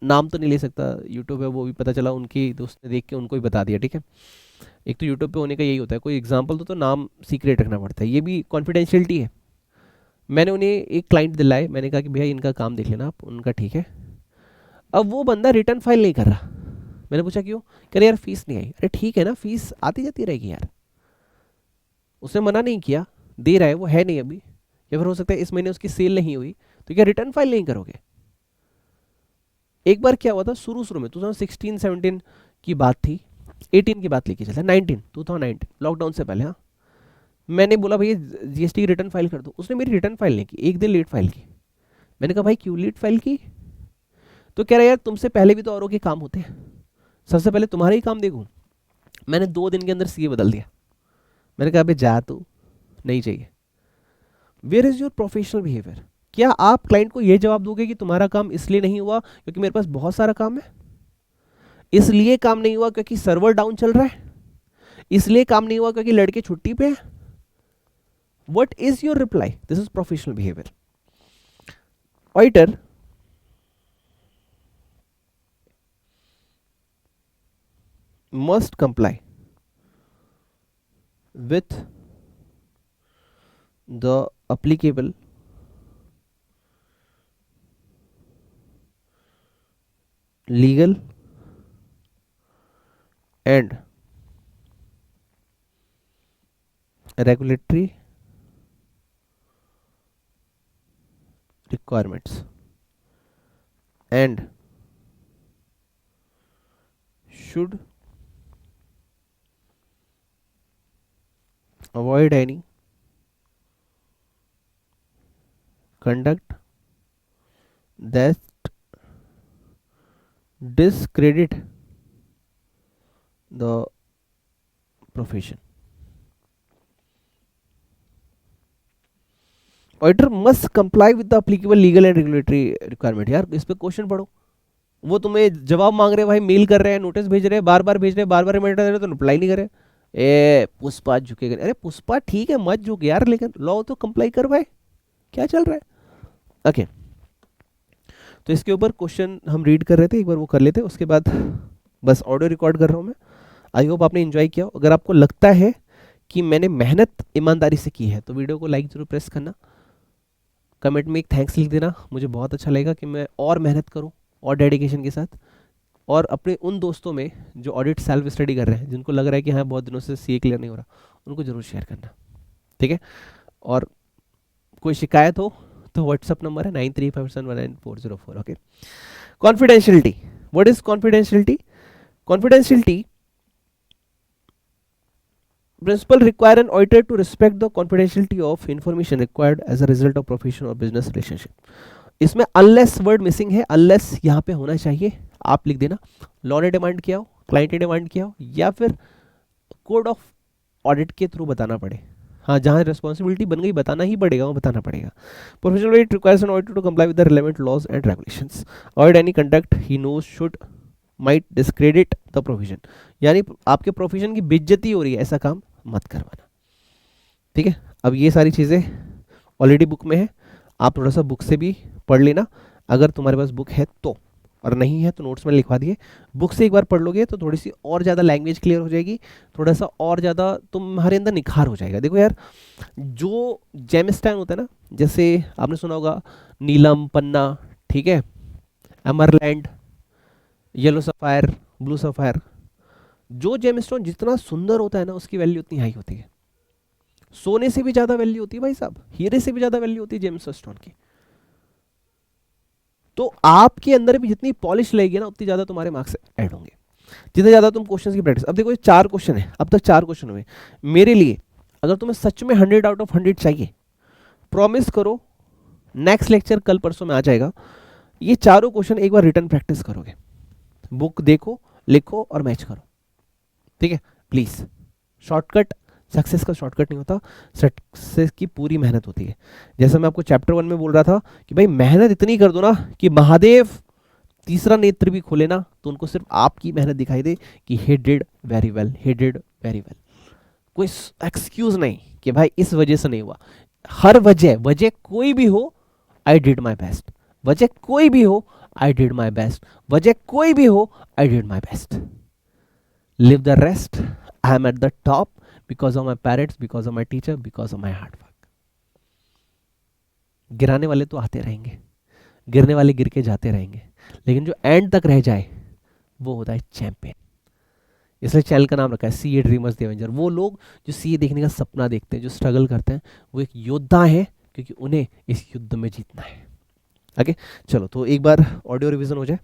S1: नाम तो नहीं ले सकता, यूट्यूब है वो भी पता चला, उनकी दोस्त ने देख के उनको ही बता दिया, ठीक है। एक तो यूट्यूब पे होने का यही होता है, कोई एग्जांपल तो नाम सीक्रेट रखना पड़ता है, ये भी कॉन्फिडेंशियलिटी है। मैंने उन्हें एक क्लाइंट दिलाए, मैंने कहा कि भैया इनका काम देख लेना आप, उनका ठीक है। अब वो बंदा रिटर्न फाइल नहीं कर रहा। मैंने पूछा क्यों? कह रहे यार फीस नहीं आई। अरे ठीक है ना, फीस आती जाती रहेगी यार, उसने मना नहीं किया, दे रहा है, वो है नहीं अभी, या फिर हो सकता है इस महीने उसकी सेल नहीं हुई, तो क्या रिटर्न फाइल नहीं करोगे? एक बार क्या हुआ था शुरू शुरू में 2016-17 की बात थी, 18 की बात लेके चलता, 2019 लॉकडाउन से पहले। हाँ, मैंने बोला भैया जीएसटी की रिटर्न फाइल कर दो, उसने मेरी रिटर्न फाइल नहीं की, एक दिन लेट फाइल की। मैंने कहा भाई क्यों लेट फाइल की? तो कह रहा यार तुमसे पहले भी तो औरों के काम होते हैं, सबसे पहले तुम्हारे ही काम देखूं। मैंने 2 दिन के अंदर सीए बदल दिया। मैंने कहा अबे जा तू, नहीं चाहिए। Where is your professional behaviour? क्या आप क्लाइंट को यह जवाब दोगे कि तुम्हारा काम इसलिए नहीं हुआ क्योंकि मेरे पास बहुत सारा काम है, इसलिए काम नहीं हुआ क्योंकि सर्वर डाउन चल रहा है, इसलिए काम नहीं हुआ क्योंकि लड़के छुट्टी पे है? What is your reply? This is professional behavior. Auditor must comply with the applicable legal and regulatory requirements and should avoid any conduct that discredit the profession. Auditor must comply with the applicable legal and regulatory requirement. यार इस पे क्वेश्चन पढ़ो, वो तुम्हें जवाब मांग रहे हैं भाई, मेल कर रहे हैं, नोटिस भेज रहे हैं, बार बार भेज रहे हैं, बार बार रिमाइंडर दे रहे हैं, तो रिप्लाई नहीं करे। ए पुष्पा झुकेगा, अरे पुष्पा ठीक है मत झुक यार, लेकिन लॉ तो कंप्लाई कर भाई, क्या चल रहा है। ओके तो इसके ऊपर क्वेश्चन हम रीड कर रहे थे, एक बार वो कर लेते, उसके बाद बस ऑडियो रिकॉर्ड कर रहा हूँ मैं। आई होप आपने एंजॉय किया। अगर आपको लगता है कि मैंने मेहनत ईमानदारी से की है तो वीडियो को लाइक जरूर प्रेस करना, कमेंट में एक थैंक्स लिख देना, मुझे बहुत अच्छा लगेगा कि मैं और मेहनत करूं और डेडिकेशन के साथ। और अपने उन दोस्तों में जो ऑडिट सेल्फ स्टडी कर रहे हैं, जिनको लग रहा है कि हाँ बहुत दिनों से सीए क्लियर नहीं हो रहा, उनको जरूर शेयर करना, ठीक है। और कोई शिकायत हो तो व्हाट्सअप नंबर है 9357199404। Okay, confidentiality. What is confidentiality? Confidentiality principle require an auditor to respect the confidentiality of information required as a result of profession or business relationship। इसमें unless वर्ड मिसिंग है, unless यहाँ पे होना चाहिए, आप लिख देना। लॉ ने डिमांड किया हो, क्लाइंट ने डिमांड किया हो, या फिर कोड ऑफ ऑडिट के थ्रू बताना पड़े, हाँ जहाँ रिस्पॉन्सिबिलिटी बन गई बताना ही पड़ेगा, वो बताना पड़ेगा। Professional audit requires an auditor to comply with the relevant laws and regulations, avoid any conduct he knows should might discredit the provision. यानी आपके प्रोफेशन की बेइज्जती हो रही है, ऐसा काम मत करवाना, ठीक है। अब ये सारी चीज़ें ऑलरेडी बुक में है, आप थोड़ा सा बुक से भी पढ़ लेना अगर तुम्हारे पास बुक है तो, और नहीं है तो नोट्स में लिखवा दिए। बुक से एक बार पढ़ लोगे तो थोड़ी सी और ज़्यादा लैंग्वेज क्लियर हो जाएगी, थोड़ा सा और ज़्यादा तुम्हारे अंदर निखार हो जाएगा। देखो यार, जो जेमस्टाइन होता है ना, जैसे आपने सुना होगा नीलम पन्ना, ठीक है, Emerald, yellow sapphire, blue sapphire, जो जेमस्टोन जितना सुंदर होता है ना उसकी वैल्यू उतनी हाई होती है। सोने से भी ज्यादा वैल्यू होती है भाई साहब, हीरे से भी ज्यादा वैल्यू होती है जेमस्टोन की। तो आपके अंदर भी जितनी पॉलिश लगेगी ना, उतनी ज्यादा तुम्हारे मार्क्स ऐड होंगे, जितने ज्यादा तुम क्वेश्चंस की प्रैक्टिस। अब देखो ये 4 क्वेश्चन है, अब तक 4 क्वेश्चन हुए मेरे लिए। अगर तुम्हें सच में 100 आउट ऑफ 100 चाहिए, प्रॉमिस करो नेक्स्ट लेक्चर कल परसों में आ जाएगा, ये चारों क्वेश्चन एक बार रिटर्न प्रैक्टिस करोगे, बुक देखो, लिखो और मैच करो, ठीक है। प्लीज, शॉर्टकट सक्सेस का शॉर्टकट नहीं होता, सक्सेस की पूरी मेहनत होती है। जैसा मैं आपको चैप्टर 1 में बोल रहा था कि भाई मेहनत इतनी कर दो ना कि महादेव तीसरा नेत्र भी खोले ना तो उनको सिर्फ आपकी मेहनत दिखाई दे कि he did very well, he did very well। कोई एक्सक्यूज नहीं कि भाई इस वजह से नहीं हुआ, हर वजह कोई भी हो, आई डिड माई बेस्ट, वजह कोई भी हो, आई डिड माई बेस्ट, वजह कोई भी हो, I did my best. Leave the rest, I am at the top because of my parents, because of my teacher, because of my hard work। गिराने वाले तो आते रहेंगे, गिरने वाले गिर के जाते रहेंगे, लेकिन जो एंड तक रह जाए वो होता है चैंपियन। इसलिए चैनल का नाम रखा है सीए ड्रीमर्स द एवेंजर। वो लोग जो सीए देखने का सपना देखते हैं, जो स्ट्रगल करते हैं, वो एक योद्धा है, क्योंकि उन्हें इस युद्ध में जीतना है। ओके चलो, तो एक बार ऑडियो रिवीजन हो जाए।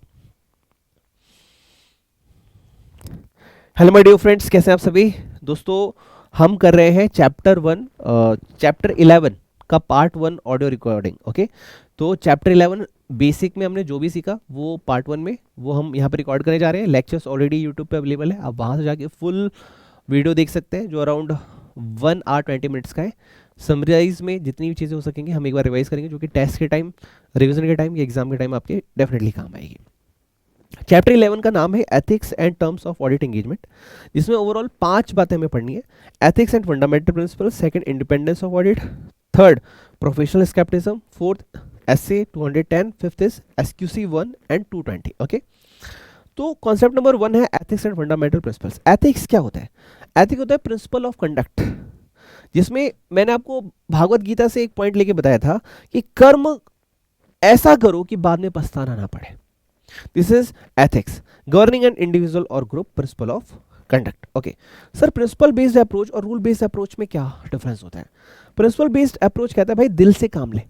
S1: हेलो माय डियर फ्रेंड्स, कैसे हैं आप सभी दोस्तों। हम कर रहे हैं चैप्टर 11 का पार्ट 1 ऑडियो रिकॉर्डिंग। ओके, तो चैप्टर 11 बेसिक में हमने जो भी सीखा वो पार्ट 1 में वो हम यहाँ पे रिकॉर्ड करने जा रहे हैं। लेक्चर्स ऑलरेडी यूट्यूब पे अवेलेबल है, आप वहाँ से जाके फुल वीडियो देख सकते हैं, जो अराउंड 1 आवर 20 मिनट्स का है। समराइज में जितनी भी चीज़ें हो सकेंगी हम एक बार रिवाइज करेंगे, जो कि टेस्ट के टाइम, रिविजन के टाइम या एग्जाम के टाइम आपके डेफिनेटली काम आएगी। चैप्टर 11 का नाम है ethics and terms of audit engagement, जिसमें ओवरऑल 5 बातें हमें पढ़नी है। Ethics and fundamental principle, second independence of audit, third professional scepticism, fourth SA 210, fifth is SQC 1 and 220। Okay, तो कॉन्सेप्ट नंबर 1 है ethics and fundamental principles. Ethics क्या होता है? एथिक्स होता है प्रिंसिपल ऑफ कंडक्ट, जिसमें मैंने आपको भागवत गीता से एक पॉइंट लेके बताया था कि कर्म ऐसा करो कि बाद में पछताना ना पड़े। This is ethics, governing an individual और group, principle of conduct. Okay sir, principle based approach और रूल बेस्ड अप्रोच में क्या डिफरेंस होता है? प्रिंसिपल बेस्ड अप्रोच कहता है भाई दिल से काम ले,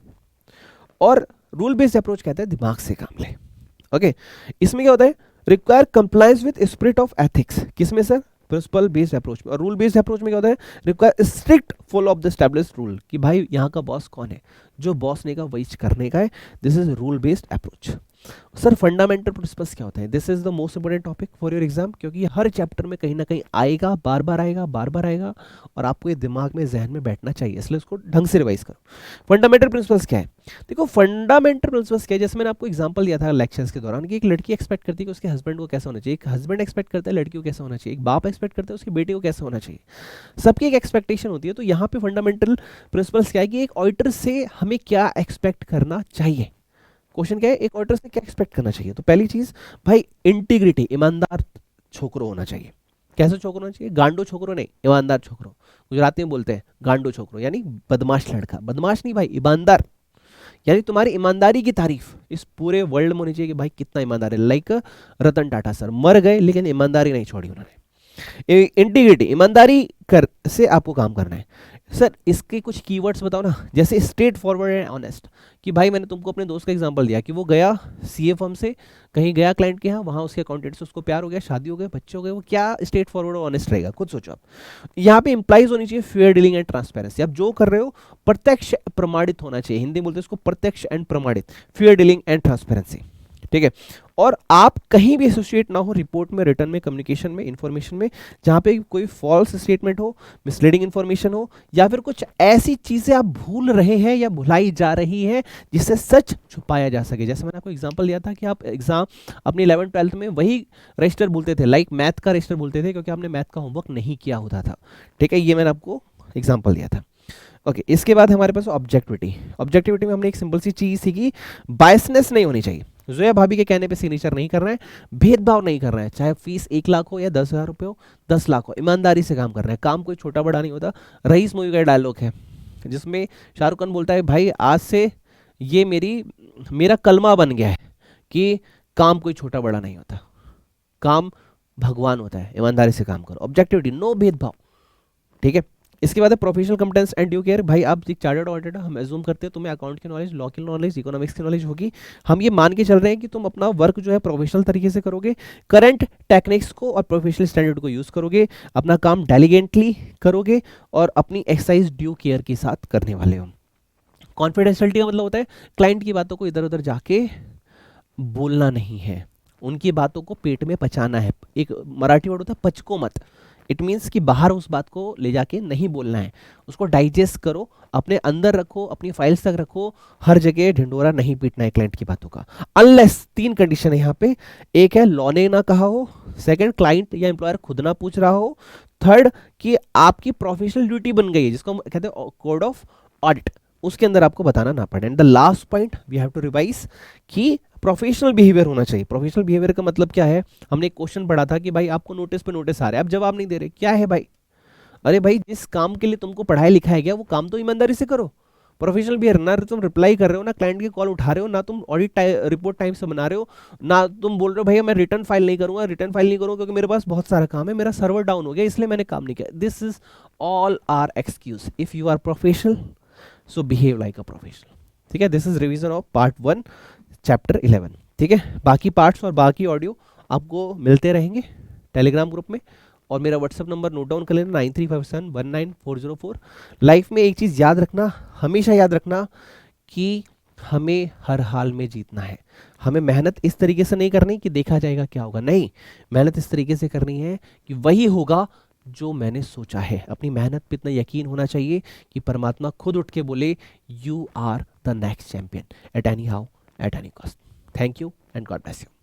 S1: और रूल बेस्ड अप्रोच कहता है दिमाग से काम ले। ओके इसमें क्या होता है? Require compliance with spirit of ethics, किसमें सर? प्रिंसिपल बेस्ड अप्रोच में। और रूल बेस्ड अप्रोच में क्या होता है? Require strict follow of the established rule, कि भाई यहाँ का बॉस कौन है, जो बॉस ने कहा वही करने का है। This is rule based approach. Sir fundamental principles क्या होते हैं? This is the most important topic for your exam, क्योंकि ये हर चैप्टर में कहीं ना कहीं आएगा, बार बार आएगा, बार बार आएगा, और आपको ये दिमाग में, जहन में बैठना चाहिए, इसलिए उसको ढंग से रिवाइज करो। फंडामेंटल प्रिंसिपल्स क्या है? देखो फंडामेंटल प्रिंसिपल्स क्या है, जैसे मैंने आपको एग्जांपल दिया था लेक्चर्स के दौरान, कि एक लड़की एक्सपेक्ट करती है कि उसके हस्बैंड को कैसा होना चाहिए, एक हस्बैंड एक्सपेक्ट करता है लड़की को कैसा होना चाहिए, एक बाप एक्सपेक्ट करता है उसकी बेटे को कैसा होना चाहिए, सबकी एक एक्सपेक्टेशन होती है। तो यहाँ पे फंडामेंटल प्रिंसिपल्स क्या है कि एक ऑडिटर से हमें क्या एक्सपेक्ट करना चाहिए। क्वेश्चन क्या है, एक ऑडिटर से क्या एक्सपेक्ट करना चाहिए? तो पहली चीज भाई इंटीग्रिटी, ईमानदार छोकरो होना चाहिए। कैसे छोकरो होना चाहिए? गांडो छोकरो नहीं, ईमानदार छोकरो। गुजराती में बोलते हैं गांडो छोकरो, यानी बदमाश लड़का। बदमाश नहीं भाई, ईमानदार, यानी तुम्हारी ईमानदारी की तारीफ इस पूरे वर्ल्ड में होनी चाहिए कि भाई कितना ईमानदार है। लाइक रतन टाटा सर मर गए लेकिन ईमानदारी नहीं छोड़ी उन्होंने। इंटीग्रिटी, ईमानदारी कर से आपको काम करना है। सर इसके कुछ कीवर्ड्स बताओ ना, जैसे स्ट्रेट फॉरवर्ड एंड ऑनेस्ट, कि भाई मैंने तुमको अपने दोस्त का एग्जांपल दिया कि वो गया सीए फर्म से कहीं गया क्लाइंट के यहाँ, वहाँ उसके अकाउंटेंट से उसको प्यार हो गया, शादी हो गई, बच्चे हो गए, वो क्या स्ट्रेट फॉरवर्ड और ऑनेस्ट रहेगा? खुद सोचो आप। यहाँ पे इंप्लाइज होनी चाहिए फेयर डीलिंग एंड ट्रांसपेरेंसी। आप जो कर रहे हो प्रत्यक्ष प्रमाणित होना चाहिए, हिंदी बोलते हैं इसको प्रत्यक्ष एंड प्रमाणित, फेयर डीलिंग एंड ट्रांसपेरेंसी, ठीक है। और आप कहीं भी एसोसिएट ना हो रिपोर्ट में, रिटर्न में, कम्युनिकेशन में, इंफॉर्मेशन में, जहां पे कोई फॉल्स स्टेटमेंट हो, मिसलीडिंग इंफॉर्मेशन हो, या फिर कुछ ऐसी चीजें आप भूल रहे हैं या भुलाई जा रही है जिससे सच छुपाया जा सके। जैसे मैंने आपको एग्जांपल दिया था कि आप एग्जाम अपनी 11th-12th में वही रजिस्टर भूलते थे, लाइक मैथ का रजिस्टर भूलते थे क्योंकि आपने मैथ का होमवर्क नहीं किया होता था, ठीक है। ये मैंने आपको एग्जाम्पल दिया था। ओके इसके बाद हमारे पास ऑब्जेक्टिविटी। ऑब्जेक्टिविटी में हमने एक सिंपल सी चीज सीखी, बायसनेस नहीं होनी चाहिए। जोया भाभी के कहने पे सिग्नेचर नहीं करना है, भेदभाव नहीं करना है, चाहे फीस 1 लाख हो या 10,000 रुपये हो, 10 लाख हो, ईमानदारी से काम करना है। काम कोई छोटा बड़ा नहीं होता। रईस मूवी का डायलॉग है जिसमें शाहरुख खान बोलता है भाई आज से ये मेरा कलमा बन गया है कि काम कोई छोटा बड़ा नहीं होता, काम भगवान होता है, ईमानदारी से काम करो। ऑब्जेक्टिविटी, नो भेदभाव, ठीक है। इसके बाद है professional competence and due care. भाई आप एक चार्टर्ड ऑडिटर, हम एज्यूम करते हैं तुम्हें अकाउंट की नॉलेज, लॉ की नॉलेज, इकोनॉमिक्स की नॉलेज होगी। हम ये मान के चल रहे हैं कि तुम अपना वर्क जो है प्रोफेशनल तरीके से करोगे, करंट टेक्निक्स को और प्रोफेशनल स्टैंडर्ड को यूज करोगे, अपना काम डेलीगेंटली करोगे और अपनी एक्सरसाइज ड्यू केयर के साथ करने वाले हो। कॉन्फिडेंशियलिटी का मतलब होता है क्लाइंट की बातों को इधर उधर जाके बोलना नहीं है, उनकी बातों को पेट में पचाना है। एक मराठी वर्ड होता है पचको मत, इट मीन्स कि बाहर उस बात को ले जाके नहीं बोलना है, उसको डाइजेस्ट करो, अपने अंदर रखो, अपनी फाइल्स तक रखो, हर जगह ढिंडोरा नहीं पीटना है क्लाइंट की बातों का। अनलेस 3 कंडीशन है यहाँ पे, एक है लॉ ने ना कहा हो, सेकंड क्लाइंट या एम्प्लॉयर खुद ना पूछ रहा हो, थर्ड कि आपकी प्रोफेशनल ड्यूटी बन गई है जिसको हम कहते हैं कोड ऑफ ऑडिट, उसके अंदर आपको बताना ना पड़े। And the last point we have to revise कि प्रोफेशनल बिहेवियर होना चाहिए। प्रोफेशनल बिहेवियर का मतलब क्या है? हमने एक क्वेश्चन पढ़ा था कि भाई आपको नोटिस पे नोटिस आ रहे हैं, आप जवाब नहीं दे रहे, क्या है भाई? अरे भाई जिस काम के लिए तुमको पढ़ाया लिखाया गया वो काम तो ईमानदारी से करो। प्रोफेशनल बिहेवियर, ना तुम रिप्लाई कर रहे हो, ना क्लाइंट की कॉल उठा रहे हो, ना तुम ऑडिट रिपोर्ट टाइम से बना रहे हो, ना तुम बोल रहे हो भैया मैं रिटर्न फाइल नहीं करूंगा, रिटर्न फाइल नहीं करूंगा क्योंकि मेरे पास बहुत सारा काम है, मेरा सर्वर डाउन हो गया इसलिए मैंने काम नहीं किया। This is all our excuse. If you are professional so behave like a professional, ठीक है। This is revision of part 1 chapter 11, ठीक है। बाकी पार्ट्स और बाकी ऑडियो आपको मिलते रहेंगे टेलीग्राम ग्रुप में, और मेरा व्हाट्सएप नंबर नोट डाउन कर लेना 9357194404। लाइफ में एक चीज़ याद रखना, हमेशा याद रखना कि हमें हर हाल में जीतना है। हमें मेहनत इस तरीके से नहीं करनी कि देखा जाएगा क्या होगा, नहीं, मेहनत इस तरीके से करनी है कि वही होगा जो मैंने सोचा है। अपनी मेहनत पे इतना यकीन होना चाहिए कि परमात्मा खुद उठ के बोले you are the next champion at any how at any cost. Thank you and God bless you.